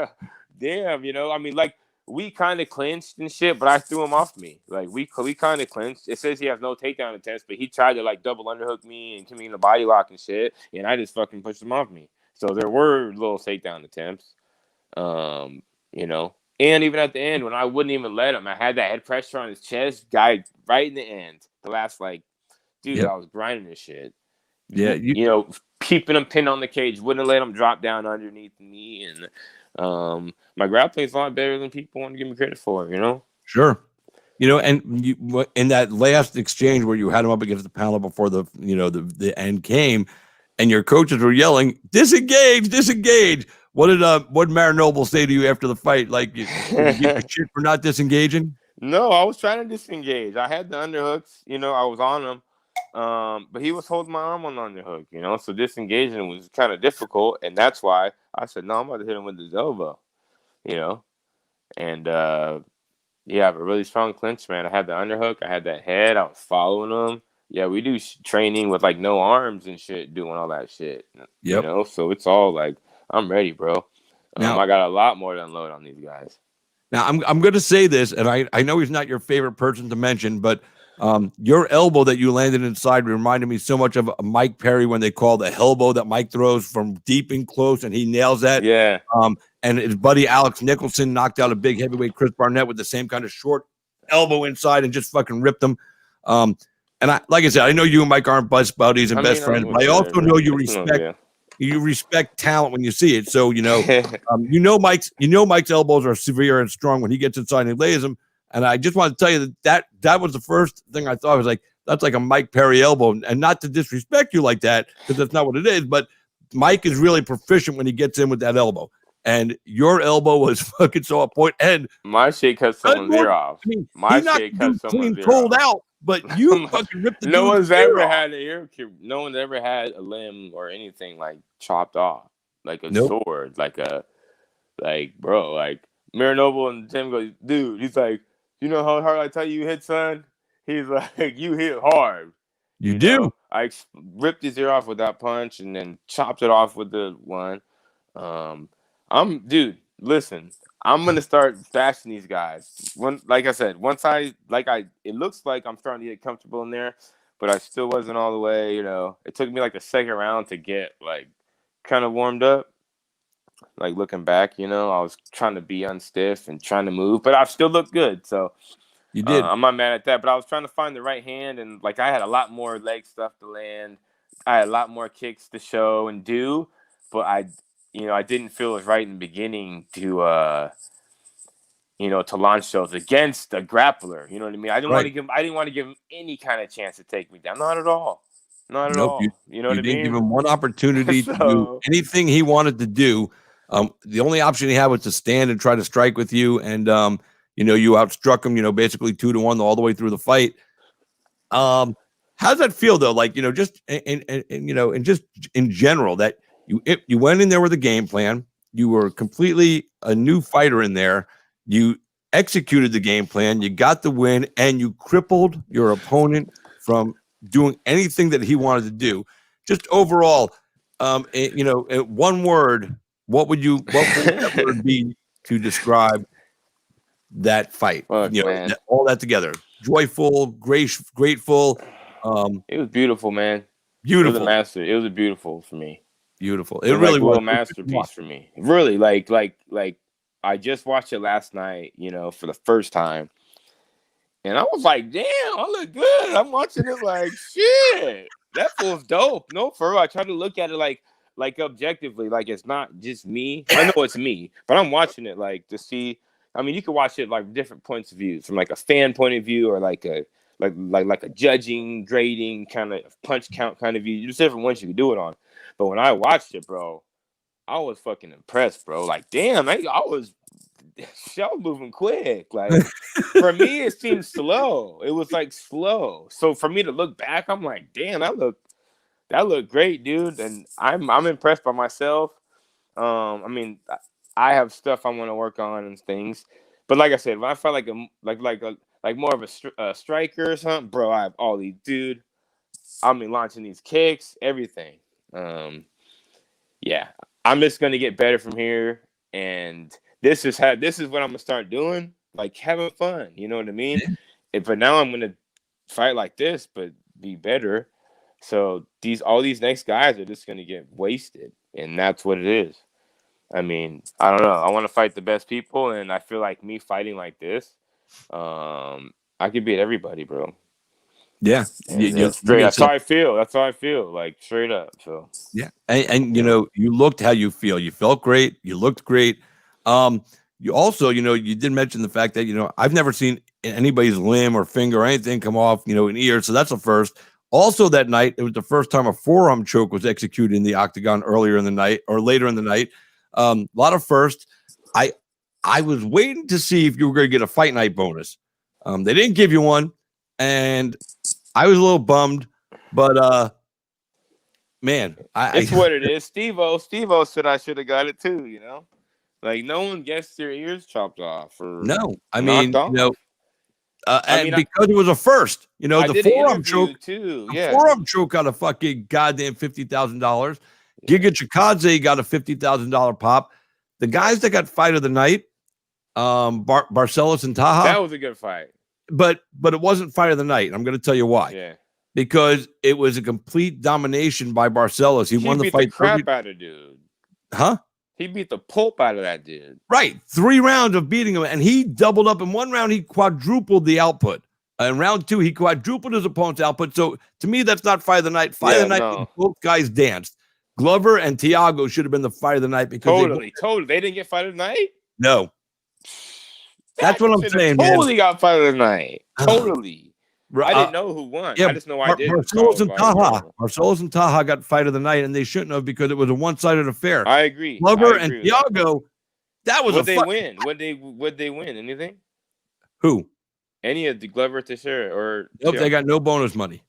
damn, you know, I mean, like we kind of clinched and shit, but I threw him off me. Like we kind of clinched. It says he has no takedown attempts, but he tried to like double underhook me and give me in a body lock and shit, and I just fucking pushed him off me. So there were little takedown attempts, you know. And even at the end, when I wouldn't even let him, I had that head pressure on his chest, guy right in the end. The last, like, dude, I was grinding this shit. Yeah. You know, keeping him pinned on the cage, wouldn't let him drop down underneath me. And my grappling's a lot better than people want to give me credit for, you know? Sure. You know, and you, in that last exchange where you had him up against the panel before the, you know, the end came, and your coaches were yelling, disengage, disengage. What did Maren Noble say to you after the fight? Like, you get your shit for not disengaging? No, I was trying to disengage. I had the underhooks, you know, I was on him. But he was holding my arm on the underhook, you know, so disengaging was kind of difficult. And that's why I said, no, I'm about to hit him with his elbow, you know. And, yeah, I have a really strong clinch, man. I had the underhook. I had that head. I was following him. Yeah, we do training with like no arms and shit, doing all that shit. You know, so it's all like I'm ready, bro. Now, I got a lot more to unload on these guys. Now I'm going to say this, and I know he's not your favorite person to mention, but your elbow that you landed inside reminded me so much of Mike Perry when they call the elbow that Mike throws from deep and close, and he nails that. Yeah. And his buddy Alex Nicholson knocked out a big heavyweight Chris Barnett with the same kind of short elbow inside and just fucking ripped him. And like I said, I know you and Mike aren't best buddies and best friends, but I also know you respect talent when you see it. So Mike's elbows are severe and strong when he gets inside and he lays them. And I just want to tell you that was the first thing I thought. I was like, that's like a Mike Perry elbow, and not to disrespect you like that, because that's not what it is. But Mike is really proficient when he gets in with that elbow. And your elbow was fucking so on point. And my shit cut someone's ear off. I mean, my shit cut someone's ear off. Out, but you fucking ripped the No one's ever off. had an ear. No one's ever had a limb or anything like chopped off, like a sword, like bro, like Marinoble and Tim goes, dude. He's like, you know how hard I tell you hit, son? He's like, you hit hard. You do. Know? I ripped his ear off with that punch and then chopped it off with the one. Listen, I'm gonna start bashing these guys. Like I said, it looks like I'm starting to get comfortable in there, but I still wasn't all the way. You know, it took me like the second round to get like kind of warmed up. Like looking back, you know, I was trying to be unstiff and trying to move, but I still looked good. So you did. I'm not mad at that, but I was trying to find the right hand, and like I had a lot more leg stuff to land. I had a lot more kicks to show and do, but I didn't feel it was right in the beginning to launch those against a grappler. You know what I mean? I didn't want to give him any kind of chance to take me down. Not at all. Not at all. You know what I mean? You didn't give him one opportunity to do anything he wanted to do. The only option he had was to stand and try to strike with you, and you outstruck him. Basically 2-1 all the way through the fight. How does that feel though? Like just and just in general, that you went in there with a game plan. You were completely a new fighter in there. You executed the game plan. You got the win, and you crippled your opponent from doing anything that he wanted to do. Just overall, one word. What would that word be to describe that fight? Fuck, all that together. Joyful, grateful. It was beautiful, man. Beautiful. It was a master. It was beautiful for me. Beautiful. It really was a masterpiece for me. Really, like I just watched it last night, for the first time. And I was like, damn, I look good. I'm watching it like, shit, that feels dope. No, for real. I try to look at it like objectively, like it's not just me. I know it's me, but I'm watching it like to see. I mean, you can watch it like different points of view, from like a fan point of view, or like a judging, grading kind of punch count kind of view. There's different ones you can do it on. But when I watched it, bro, I was fucking impressed, bro. Like, damn, I was moving quick. Like, for me, it seemed slow. It was like slow. So for me to look back, I'm like, damn, that looked great, dude. And I'm impressed by myself. I mean, I have stuff I want to work on and things. But like I said, when I felt like more of a striker or something, bro, I have all these, dude. I mean, launching these kicks, everything. Yeah, I'm just gonna get better from here, and this is what I'm gonna start doing, like having fun. You know what I mean? But now I'm gonna fight like this, but be better. So all these next guys are just gonna get wasted, and that's what it is. I mean, I don't know. I want to fight the best people, and I feel like me fighting like this, I could beat everybody, bro. Yeah, straight. That's how I feel. Like straight up. So yeah, and you looked how you feel. You felt great. You looked great. You also, you did mention the fact that I've never seen anybody's limb or finger or anything come off, an ear. So that's a first. Also, that night, it was the first time a forearm choke was executed in the octagon earlier in the night or later in the night. A lot of firsts. I was waiting to see if you were going to get a fight night bonus. They didn't give you one, and I was a little bummed, but man, it's what it is. Steve-O said I should have got it too. Like no one gets their ears chopped off or because it was a first. The forearm choke too. The forearm choke got a fucking goddamn $50,000. Giga Chikadze got a $50,000 pop. The guys that got fight of the night, Barcelos and Taha. That was a good fight. But it wasn't fight of the night. I'm going to tell you why. Yeah. Because it was a complete domination by Barcelos. He won the fight. He beat the crap out of dude. Huh? He beat the pulp out of that dude. Right. 3 rounds of beating him. And he doubled up in 1 round. He quadrupled the output. In round 2, he quadrupled his opponent's output. So to me, that's not fight of the night. Fight of the night, no. both guys danced. Glover and Thiago should have been the fight of the night because Totally. They didn't get fight of the night? No. That's what I'm saying, totally man. got fight of the night. Totally. I didn't know who won. Yeah, I just know I did. Marcellus and Taha got fight of the night, and they shouldn't have because it was a one-sided affair. I agree. Glover and Thiago, that was Would they win? Would they win? Anything? Who? Any of the Glover, Teixeira, or nope? They got no bonus money.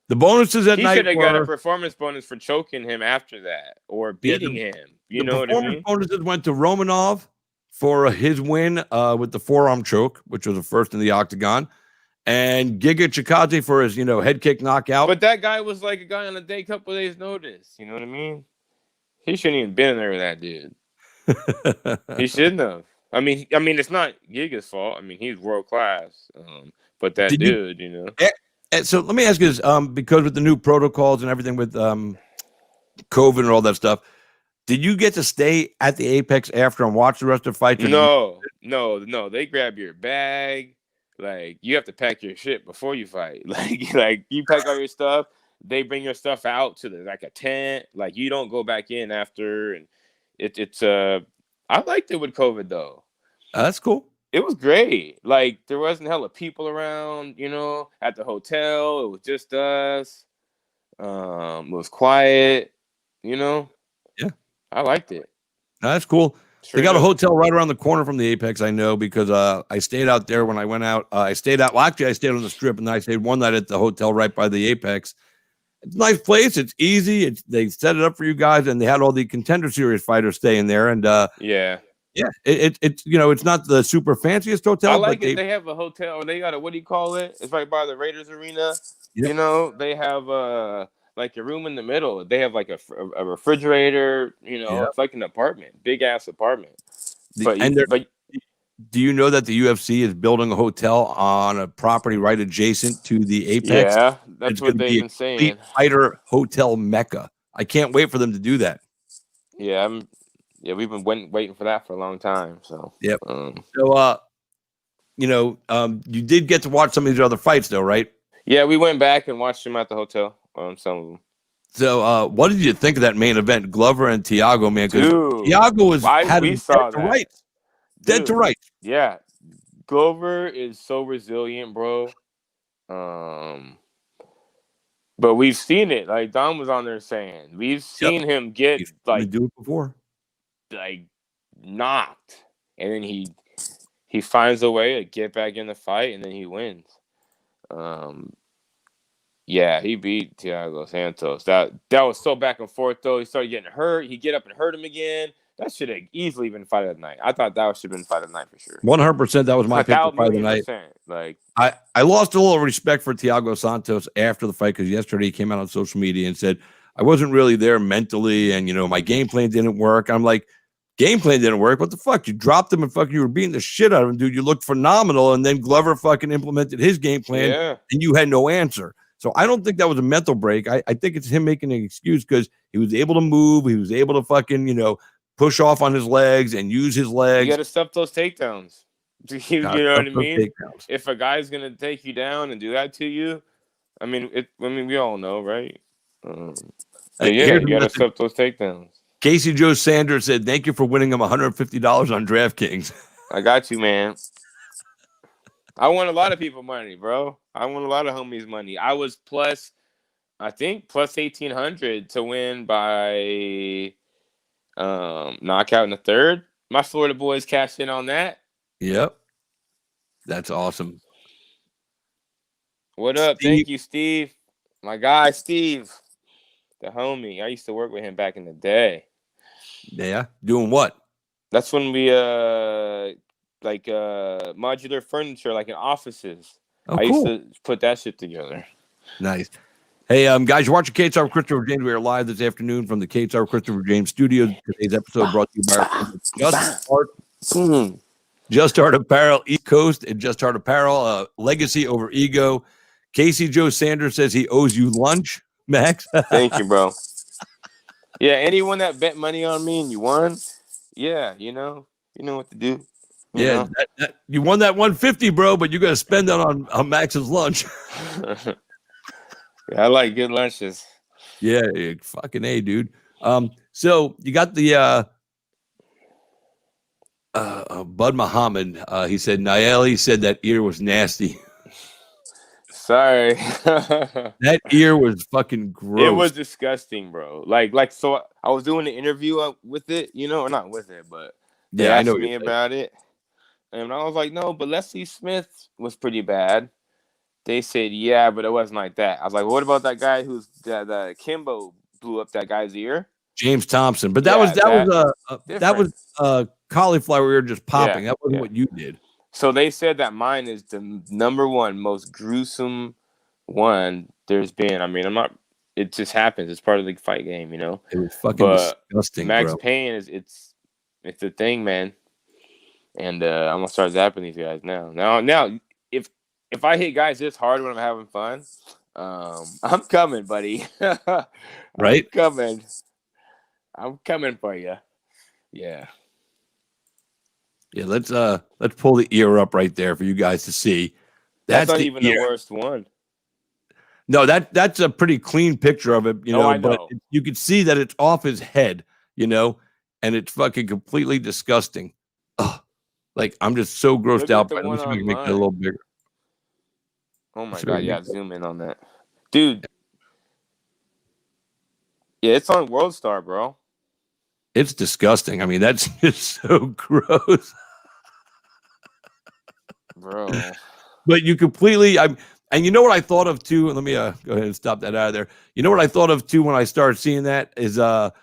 The bonuses at night should have got a performance bonus for choking him after that or beating him. You know what I mean? Bonuses went to Romanov for his win with the forearm choke, which was the first in the octagon, and Giga Chikadze for his head kick knockout. But that guy was like a guy on a couple days notice. You know what I mean? He shouldn't even been there with that dude. He shouldn't have. I mean, it's not Giga's fault. I mean, he's world class. But that dude, So let me ask you this: because with the new protocols and everything with COVID and all that stuff, did you get to stay at the Apex after and watch the rest of the fights? No. They grab your bag. Like you have to pack your shit before you fight. Like you pack all your stuff. They bring your stuff out to like a tent. Like you don't go back in after. And it's I liked it with COVID though. That's cool. It was great. Like there wasn't hella people around, at the hotel. It was just us. It was quiet, Yeah. I liked it. That's cool. Sure they got a hotel right around the corner from the Apex, I know, because I stayed out there when I went out. I stayed on the Strip, and then I stayed one night at the hotel right by the Apex. It's a nice place. It's easy. They set it up for you guys, and they had all the Contender Series fighters staying there. And yeah. It's not the super fanciest hotel. I like it. They have a hotel. They got what do you call it? It's right by the Raiders arena. Yep. They have like a room in the middle. They have like a refrigerator. Yep. It's like an apartment, big ass apartment. Do you know that the UFC is building a hotel on a property right adjacent to the Apex? Yeah, that's what they've been saying. Fighter hotel mecca. I can't wait for them to do that. Yeah, we've been waiting for that for a long time. So yep. You did get to watch some of these other fights, though, right? Yeah, we went back and watched them at the hotel. Some of them. So, what did you think of that main event, Glover and Thiago, man? Because Thiago we saw that. Right. Dead to right. Yeah. Glover is so resilient, bro. But we've seen it. Like Don was on there saying, we've seen him get do it before. Like knocked. And then he finds a way to get back in the fight and then he wins. Yeah, he beat Thiago Santos. That was so back and forth though. He started getting hurt. He get up and hurt him again. That should have easily been fight of the night. I thought that should have been fight of the night for sure. 100%. That was my pick for fight of the night. Like I lost a little respect for Thiago Santos after the fight because yesterday he came out on social media and said I wasn't really there mentally and my game plan didn't work. I'm like, game plan didn't work. What the fuck? You dropped him and you were beating the shit out of him, dude. You looked phenomenal, and then Glover fucking implemented his game plan, and you had no answer. So I don't think that was a mental break. I think it's him making an excuse because he was able to move. He was able to fucking push off on his legs and use his legs. You got to stuff those takedowns. You know what I mean? If a guy's gonna take you down and do that to you, I mean, we all know, right? You got to stuff those takedowns. Casey Joe Sanders said, "Thank you for winning him $150 on DraftKings." I got you, man. I won a lot of people money, bro. I won a lot of homies money. I was plus 1,800 to win by knockout in the third. My Florida boys cashed in on that. Yep. That's awesome. What up? Steve. Thank you, Steve. My guy, Steve. The homie. I used to work with him back in the day. Yeah? Doing what? That's when we modular furniture, like in offices. Oh, I cool. used to put that shit together. Nice. Hey, guys, you're watching Kate's Hour with Christopher James. We are live this afternoon from the Kate's Hour with Christopher James studios. Today's episode brought to you by Just Art Apparel, East Coast, and Just Art Apparel, legacy over ego. Casey Joe Sanders says he owes you lunch, Max. Thank you, bro. Yeah, anyone that bet money on me and you won, yeah, you know what to do. Yeah, you won that 150, bro, but you got to spend that on Max's lunch. I like good lunches. Yeah, fucking A, dude. So you got the Bud Muhammad. He said Nayeli said that ear was nasty. Sorry. That ear was fucking gross. It was disgusting, bro. Like so I was doing the interview with it, or not with it, but they I asked know me about it. And I was like, no, but Leslie Smith was pretty bad. They said, yeah, but it wasn't like that. I was like, what about that guy who's the Kimbo blew up that guy's ear? James Thompson, but that was cauliflower ear just popping. That wasn't what you did. So they said that mine is the number one most gruesome one there's been. I mean, it just happens. It's part of the fight game, It was fucking disgusting. Max bro. Payne it's the thing, man. And I'm gonna start zapping these guys now. Now, if I hit guys this hard when I'm having fun, I'm coming, buddy. Right? I'm coming for you. Yeah. Yeah, let's pull the ear up right there for you guys to see. That's not even the worst one. No, that's a pretty clean picture of it, I but know. You can see that it's off his head, and it's fucking completely disgusting. Ugh. Like, I'm just so grossed out by it. Let me see if I can make it a little bigger. Oh my God, yeah, zoom in on that. Dude. Yeah, it's on World Star, bro. It's disgusting. I mean, that's just so gross. Bro. But you completely and you know what I thought of too, and let me go ahead and stop that out of there. You know what I thought of too when I started seeing that is the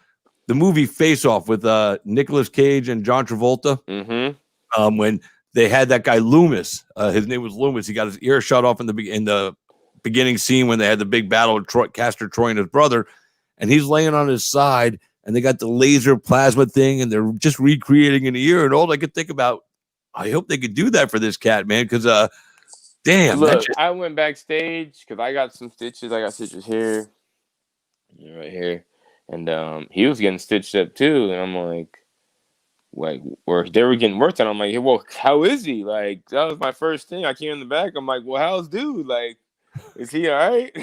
movie Face Off with Nicolas Cage and John Travolta. Mm-hmm. When they had that guy Loomis, his name was Loomis. He got his ear shot off in the beginning scene when they had the big battle with Castor Troy and his brother, and he's laying on his side, and they got the laser plasma thing, and they're just recreating an ear. And all I could think about, I hope they could do that for this cat, man, because damn. Look, I went backstage because I got some stitches. I got stitches here, right here, and he was getting stitched up too, and I'm like, where they were getting worked on. I'm like, well, how is he? Like, that was my first thing. I came in the back. I'm like, well, how's dude? Like, is he all right?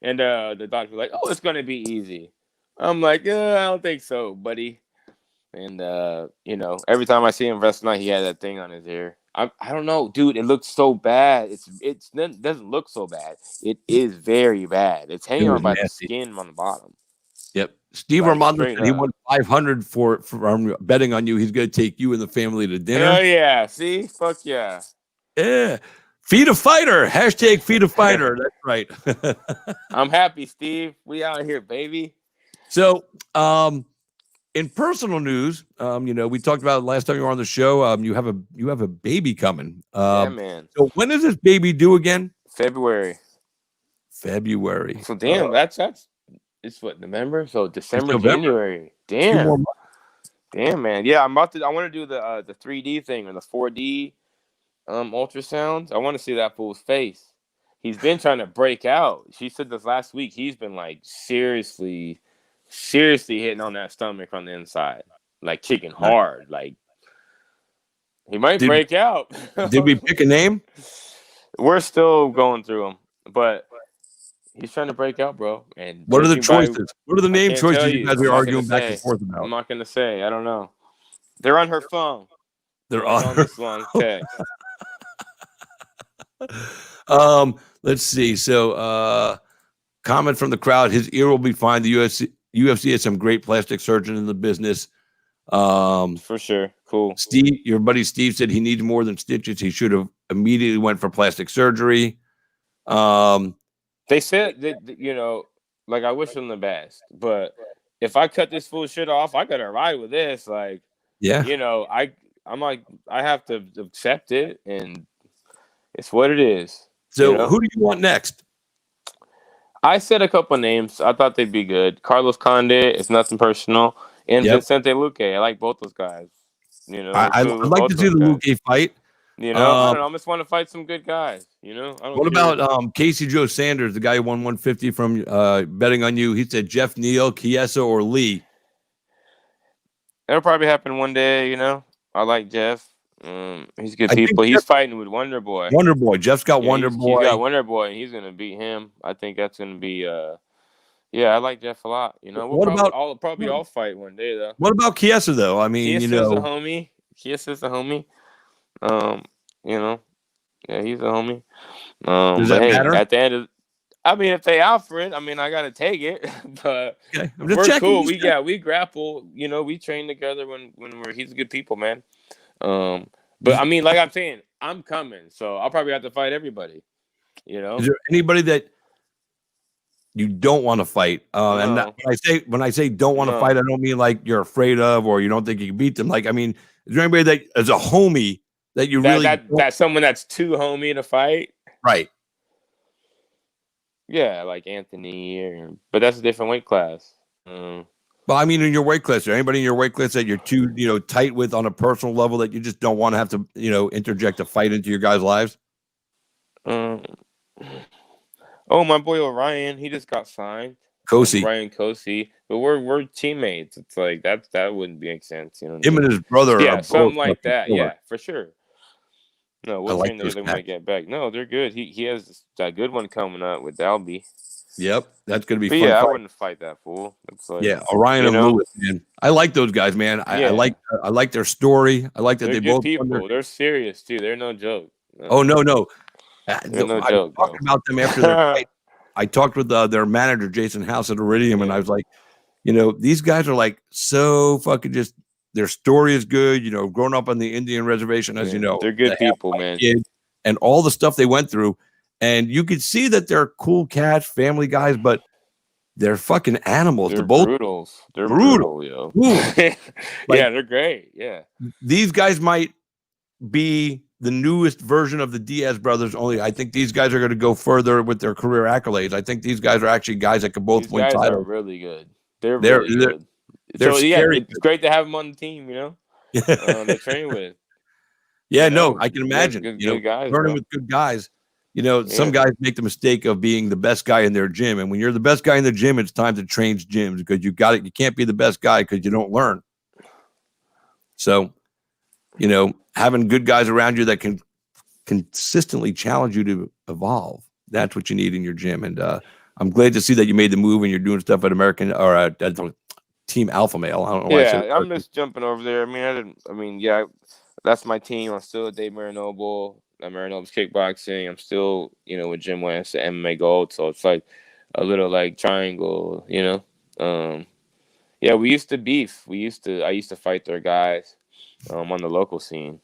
And the doctor was like, oh, it's gonna be easy. I'm like, I don't think so, buddy. And every time I see him wrestle night, he had that thing on his ear. I don't know, dude. It looks so bad. It doesn't look so bad. It is very bad. It's hanging on by the skin on the bottom. Yep. Steve Armando said he won $500 for betting on you. He's going to take you and the family to dinner. Oh yeah! See, fuck yeah. Yeah. Feed a fighter. Hashtag feed a fighter. That's right. I'm happy, Steve. We out here, baby. So, in personal news, we talked about it last time you were on the show. You have a baby coming. Yeah, man. So when is this baby due again? February. So damn, that's it's what, November? So December, January. Damn. 2 more months. Damn, man. Yeah, I want to do the 3D thing or the 4D ultrasounds. I want to see that fool's face. He's been trying to break out. She said this last week. He's been like seriously hitting on that stomach from the inside, like kicking hard. Like he might break out. Did we pick a name? We're still going through them, but he's trying to break out, bro. And what are the choices? What are the name choices you guys are arguing back and forth about? I'm not going to say. I don't know. They're on her phone. They're on this long text. Let's see. So, comment from the crowd: his ear will be fine. The UFC has some great plastic surgeons in the business. For sure. Cool. Steve, your buddy Steve said he needs more than stitches. He should have immediately went for plastic surgery. They said that, like, I wish them the best, but if I cut this full shit off, I gotta ride with this. Like, yeah, I'm like, I have to accept it, and it's what it is. So, who do you want next? I said a couple names. I thought they'd be good. Carlos Conde, it's nothing personal, and Vicente Luque. I like both those guys. I'd like to see the Luque fight. I don't know. I just want to fight some good guys. What about Casey Joe Sanders, the guy who won 150 from betting on you? He said Jeff Neal, Chiesa, or Lee. It'll probably happen one day. I like Jeff. He's good I think people. He's Jeff- fighting with Wonder Boy. Wonder Boy. Jeff's got Wonder He's Boy. got Wonder Boy, and he's gonna beat him. I think that's gonna be. Yeah, I like Jeff a lot. You know, we'll What about probably all fight one day though. what about Chiesa though? I mean, Kiesa's you a know, homie. Kiesa's a homie. You know, yeah, he's a homie. does But that hey, matter? at the end of, I mean, if they offer it, I mean, I gotta take it. But Okay, I'm just we're checking. cool. just checking. We grapple. You know, we train together when he's good people, man. But I mean, like I'm saying, I'm coming, so I'll probably have to fight everybody. You know, Is there anybody that you don't want to fight? And No. when I say don't want to fight, I don't mean like you're afraid of or you don't think you can beat them. Like, I mean, is there anybody that is a homie that you really that's someone that's too homie to fight. right? Yeah, like Anthony, but that's a different weight class. Well, I mean, in your weight class, is there anybody in your weight class that you're too, tight with on a personal level that you just don't want to have to, interject a fight into your guys' lives? Oh, my boy Orion, he just got signed. Kosi. Ryan Kosi, but we're teammates. It's like that wouldn't make sense, you know. Him and his brother. Yeah, are something both like fucking that. killer. Yeah, for sure. No, we'll like train those together when I guys. get back. No, they're good. He has that good one coming up with Dalby. Yep, that's gonna be But fun. yeah, I fight. wouldn't fight that fool. It's like, Yeah, Orion and Lewis, man. I like those guys, man. I like their story. I like that they're they good both people. They're serious too. They're no joke. Oh no. They're no I joke, talked about them after their fight. I talked with their manager, Jason House at Iridium, and I was like, these guys are like so fucking just. Their story is good. Growing up on the Indian reservation, as you know, they're good people, man. And all the stuff they went through, and you could see that they're cool cats, family guys, but they're fucking animals. They're both brutals. They're brutal, yo. Like, yeah, they're great. Yeah, these guys might be the newest version of the Diaz brothers. Only I think these guys are going to go further with their career accolades. I think these guys are actually guys that can both win titles. They're really good. They're really good. They're scary. It's great to have them on the team. They train with. Yeah, no, I can imagine. Good guys, learning with good guys. Some guys make the mistake of being the best guy in their gym, and when you're the best guy in the gym, it's time to change gyms because you got it. You can't be the best guy because you don't learn. So, having good guys around you that can consistently challenge you to evolve. That's what you need in your gym. And I'm glad to see that you made the move and you're doing stuff at American or at Team Alpha Male. I don't know why I said I'm just jumping over there. That's my team. I'm still at Dave Marinoble. Marinoble's kickboxing. I'm still, with Jim Wentz at MMA Gold. So it's like a little like triangle, Yeah, we used to beef. I used to fight their guys on the local scene.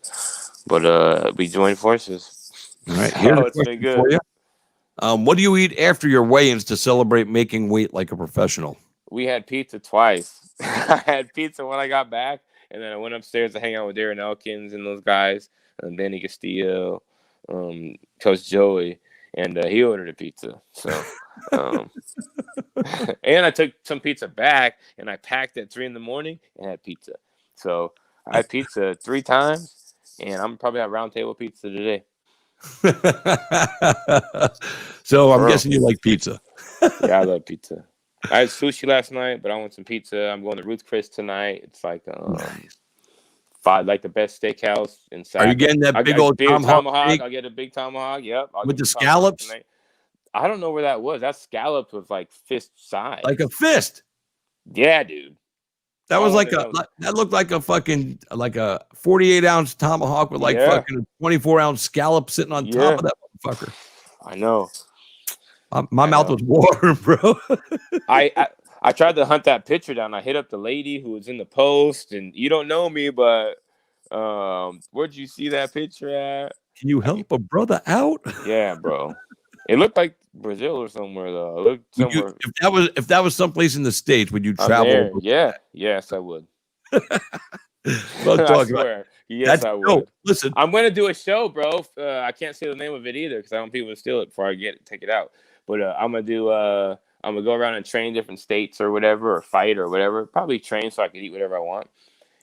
But we joined forces. All right. So it's been good. For you. What do you eat after your weigh-ins to celebrate making weight like a professional? We had pizza twice. I had pizza when I got back, and then I went upstairs to hang out with Darren Elkins and those guys, and Danny Castillo, Coach Joey, and he ordered a pizza. So, and I took some pizza back, and I packed at 3 a.m. and had pizza. So I had pizza 3 times, and I'm probably at round table pizza today. So I'm guessing you like pizza. Yeah, I love pizza. I had sushi last night, but I want some pizza. I'm going to Ruth Chris tonight. It's like like the best steakhouse inside. Are you getting that big old tomahawk? I'll get a big tomahawk. Yep. With the scallops? I don't know where that was. That scallop was like fist size. Like a fist. Yeah, dude. That was that looked like a fucking like a 48-ounce tomahawk with fucking 24-ounce scallop sitting on top of that motherfucker. I know. My mouth was watering, bro. I tried to hunt that picture down. I hit up the lady who was in the post, and you don't know me, but where'd you see that picture at? Can you help a brother out? Yeah, bro. It looked like Brazil or somewhere though. It looked somewhere. If that was someplace in the States, would you travel? Yeah. Yes, I would. I swear. Yes, I would. No, listen, I'm going to do a show, bro. I can't say the name of it either because I don't want people to steal it before I take it out. But I'm gonna do. I'm gonna go around and train different states or whatever, or fight or whatever. Probably train so I can eat whatever I want.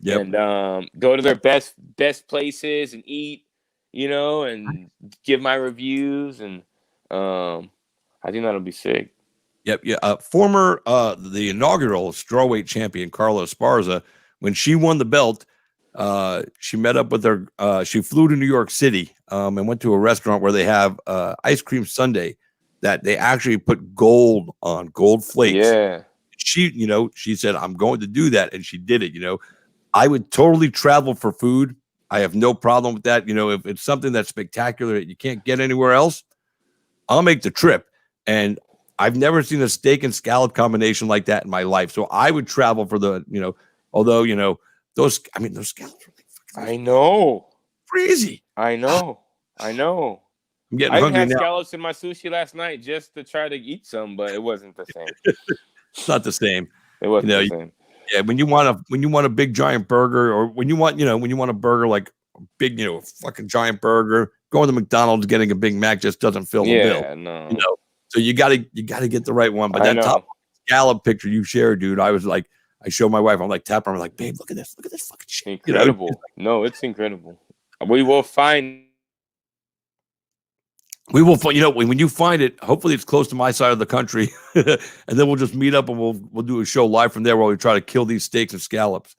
Yep. And go to their best places and eat, and give my reviews, and I think that'll be sick. Yep. Yeah. The inaugural strawweight champion Carla Esparza, when she won the belt, She met up with her. She flew to New York City and went to a restaurant where they have ice cream sundae that they actually put gold on, gold flakes. Yeah. She said, I'm going to do that. And she did it. I would totally travel for food. I have no problem with that. If it's something that's spectacular that you can't get anywhere else, I'll make the trip. And I've never seen a steak and scallop combination like that in my life. So I would travel for although, those scallops are like I know. crazy. I know. I'm I getting even hungry had now. scallops in my sushi last night just to try to eat some, but it wasn't the same. It's not the same. It wasn't the same. Yeah, when you want a big giant burger, or when you want a burger like a big, fucking giant burger, going to McDonald's getting a Big Mac just doesn't fill the bill. Yeah, no. So you gotta get the right one. But that top scallop picture you shared, dude, I was like, I showed my wife, I'm like tapping her, I'm like, babe, look at this fucking shit. Incredible. No, it's incredible. We will find. We will find, when you find it, hopefully it's close to my side of the country, and then we'll just meet up and we'll do a show live from there where we try to kill these steaks and scallops.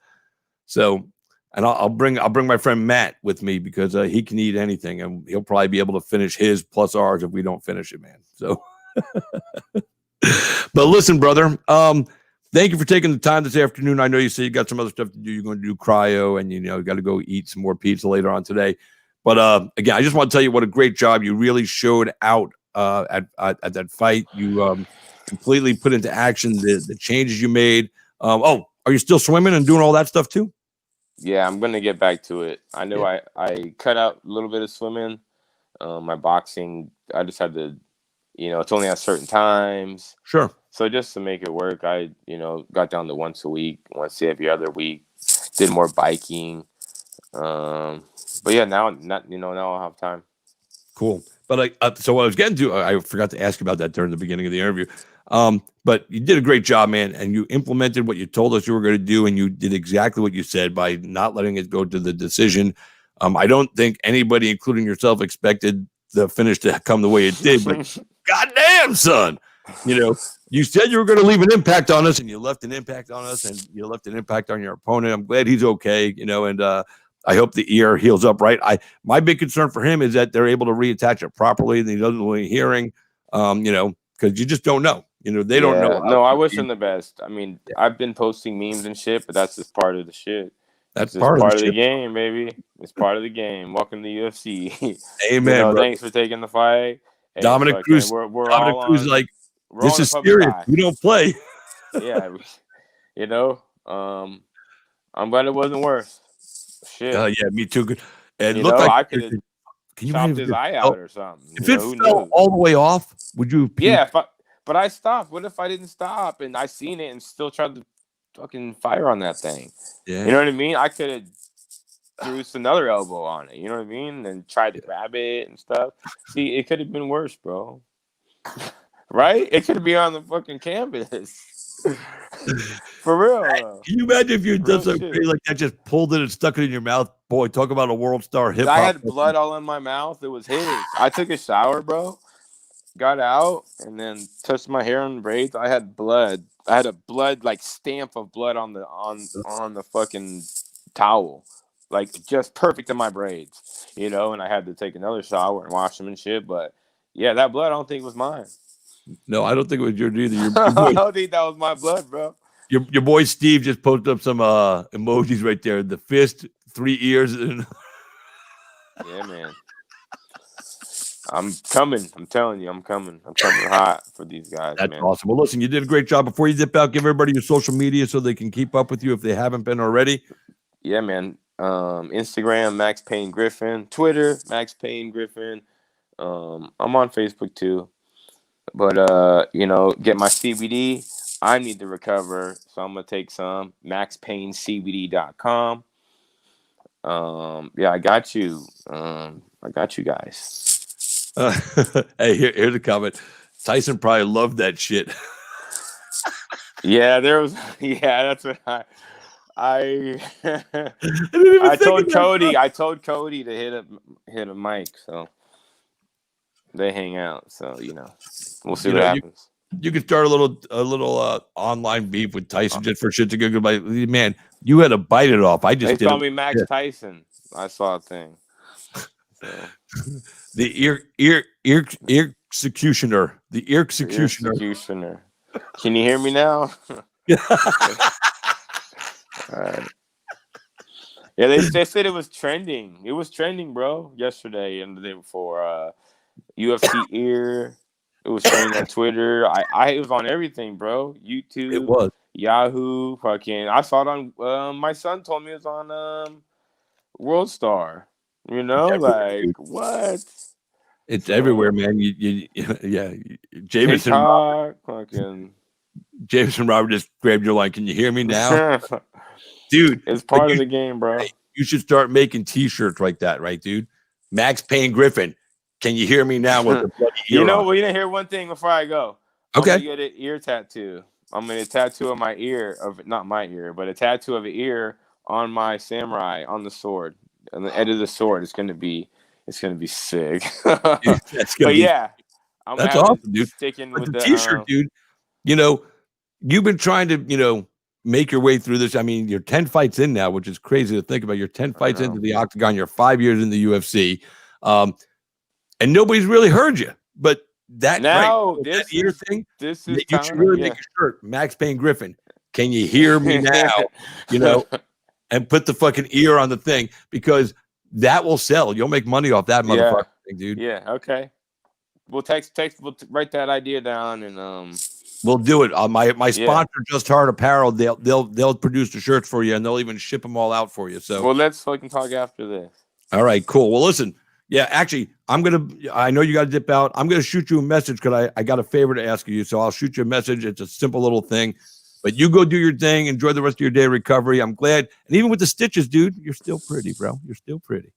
So, and I'll bring my friend Matt with me because he can eat anything, and he'll probably be able to finish his plus ours if we don't finish it, man. So, but listen, brother, thank you for taking the time this afternoon. I know you said you got some other stuff to do. You're going to do cryo, and you got to go eat some more pizza later on today. But again, I just want to tell you what a great job you really showed out at that fight. You completely put into action the changes you made. Are you still swimming and doing all that stuff too? Yeah, I'm gonna get back to it. I know I cut out a little bit of swimming. My boxing, I just had to, it's only at certain times. Sure. So just to make it work, I got down to once a week, once every other week. Did more biking. But yeah, now I'll have time. Cool. But so what I was getting to, I forgot to ask about that during the beginning of the interview. But you did a great job, man, and you implemented what you told us you were going to do, and you did exactly what you said by not letting it go to the decision. I don't think anybody, including yourself, expected the finish to come the way it did. But goddamn, son, you said you were going to leave an impact on us, and you left an impact on us, and you left an impact on your opponent. I'm glad he's okay, and I hope the ear heals up right. My big concern for him is that they're able to reattach it properly, and he doesn't really hearing, because you just don't know. They don't know. No, I wish him the best. I mean, I've been posting memes and shit, but that's just part of the shit. That's just part of the game, baby. It's part of the game. Welcome to the UFC. Amen. Thanks for taking the fight. Hey, Dominic Cruz. We're Dominic all Cruz, on, like, we're this on is the public serious. eye. We don't play. Yeah, I'm glad it wasn't worse. Shit. Yeah, me too. And I could have can you chopped his eye out or something. If it fell all the way off, would you? Yeah, but I stopped. What if I didn't stop and I seen it and still tried to fucking fire on that thing? Yeah. You know what I mean? I could have threw another elbow on it. You know what I mean? And tried to grab it and stuff. See, it could have been worse, bro. Right? It could have been on the fucking canvas. For real. Can you imagine if you done something crazy like that, just pulled it and stuck it in your mouth? Boy, talk about a world star hip hop. I had blood all in my mouth. It was his. I took a shower, bro. Got out and then touched my hair and braids. I had blood. I had a blood stamp of blood on the fucking towel, just perfect in my braids, and I had to take another shower and wash them and shit. But yeah, that blood I don't think was mine. No, I don't think it was yours either. Your I boy, don't think that was my blood, bro. your boy Steve just posted up some emojis right there. The fist, 3 ears, and yeah, man. I'm coming. I'm telling you, I'm coming. I'm coming hot for these guys. That's man. awesome. Well, listen, you did a great job. Before you dip out, give everybody your social media so they can keep up with you if they haven't been already. Yeah, man. Instagram, Max Payne Griffin. Twitter, Max Payne Griffin. I'm on Facebook too. But get my CBD. I need to recover, so I'm gonna take some. MaxPayneCBD.com. Yeah, I got you. I got you guys. Hey, here's a comment. Tyson probably loved that shit. Yeah, there was. Yeah, that's what I told Cody. I told Cody to hit a mic, so they hang out. So we'll see what happens. You could start a little online beef with Tyson just for shit to go. Man, you had to bite it off. I just They call me Max Tyson. I saw a thing. So. The executioner. The executioner. Can you hear me now? All right. Yeah, they said it was trending. It was trending, bro, yesterday and the day before. UFC ear. It was trending on Twitter. It was on everything, bro. YouTube. It was. Yahoo. Fucking. I saw it on. My son told me it was on World Star. You know, like what? It's everywhere, man. Jameson Robert just grabbed your line. Can you hear me now? Dude, it's part of the game, bro. You should start making t-shirts like that, right, dude? Max Payne Griffin. Can you hear me now with the bloody ear well, you didn't hear one thing before I go. Okay. I'm gonna get an ear tattoo. I'm gonna tattoo of my ear not my ear, but a tattoo of an ear on my samurai on the sword. On the edge of the sword. It's gonna be sick. That's awesome, dude. Sticking with the t-shirt, dude. You've been trying to, make your way through this. I mean, you're 10 fights in now, which is crazy to think about. You're 10 fights into the octagon. You're 5 years in the UFC. And nobody's really heard you. But that ear thing, you should really make a shirt. Max Payne Griffin. Can you hear me now? And put the fucking ear on the thing, because that will sell. You'll make money off that motherfucker thing, dude. Yeah, okay. We'll we'll write that idea down and we'll do it. My sponsor, Just Heart Apparel, they'll produce the shirts for you, and they'll even ship them all out for you. So let's fucking talk after this. All right, cool. Well, listen, actually, I know you got to dip out. I'm gonna shoot you a message because I got a favor to ask you. So I'll shoot you a message. It's a simple little thing, but you go do your thing. Enjoy the rest of your day of recovery. I'm glad, and even with the stitches, dude, you're still pretty, bro. You're still pretty.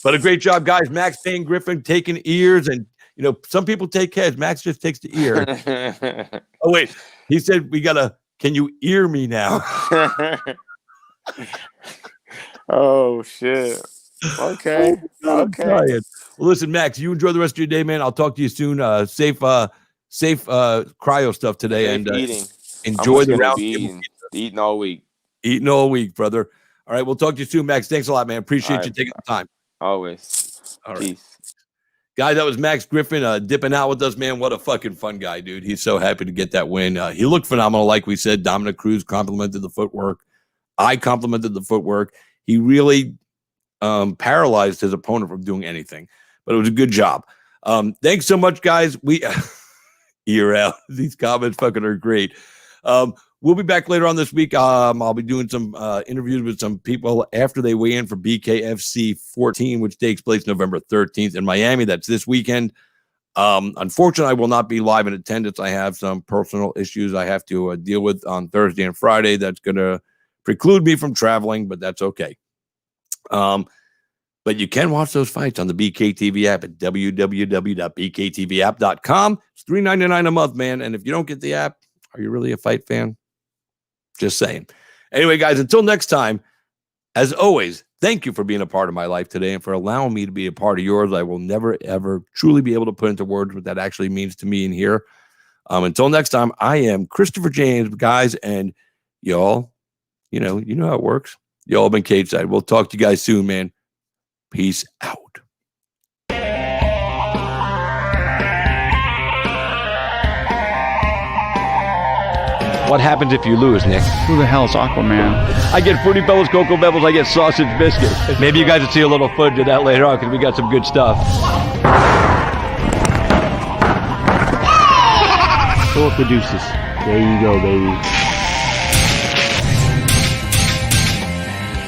But a great job, guys. Max Payne Griffin taking ears, and some people take heads. Max just takes the ear. Oh wait, he said can you ear me now? Oh shit. Okay. Okay. Well, listen, Max, you enjoy the rest of your day, man. I'll talk to you soon. Safe cryo stuff today, safe and eating. Enjoy the round. Eating all week. Eating all week, brother. All right, we'll talk to you soon, Max. Thanks a lot, man. Appreciate you taking the time. Always. All right. Peace. Guys, that was Max Griffin dipping out with us, man. What a fucking fun guy, dude. He's so happy to get that win. He looked phenomenal, like we said. Dominic Cruz complimented the footwork. I complimented the footwork. He really paralyzed his opponent from doing anything, but it was a good job. Thanks so much, guys. Ear out. These comments fucking are great. We'll be back later on this week. I'll be doing some interviews with some people after they weigh in for BKFC 14, which takes place November 13th in Miami. That's this weekend. Unfortunately, I will not be live in attendance. I have some personal issues I have to deal with on Thursday and Friday. That's going to preclude me from traveling, but that's okay. But you can watch those fights on the BKTV app at www.bktvapp.com. It's $3.99 a month, man. And if you don't get the app, are you really a fight fan? Just saying. Anyway, guys, until next time, as always, thank you for being a part of my life today and for allowing me to be a part of yours. I will never, ever truly be able to put into words what that actually means to me in here. Until next time, I am Christopher James, guys, and y'all, you know how it works. Y'all been cage side. We'll talk to you guys soon, man. Peace out. What happens if you lose, Nick? Who the hell is Aquaman? I get Fruity Pebbles, Cocoa Pebbles, I get sausage biscuits. Maybe you guys will see a little footage of that later on because we got some good stuff. Fill up the deuces. There you go, baby.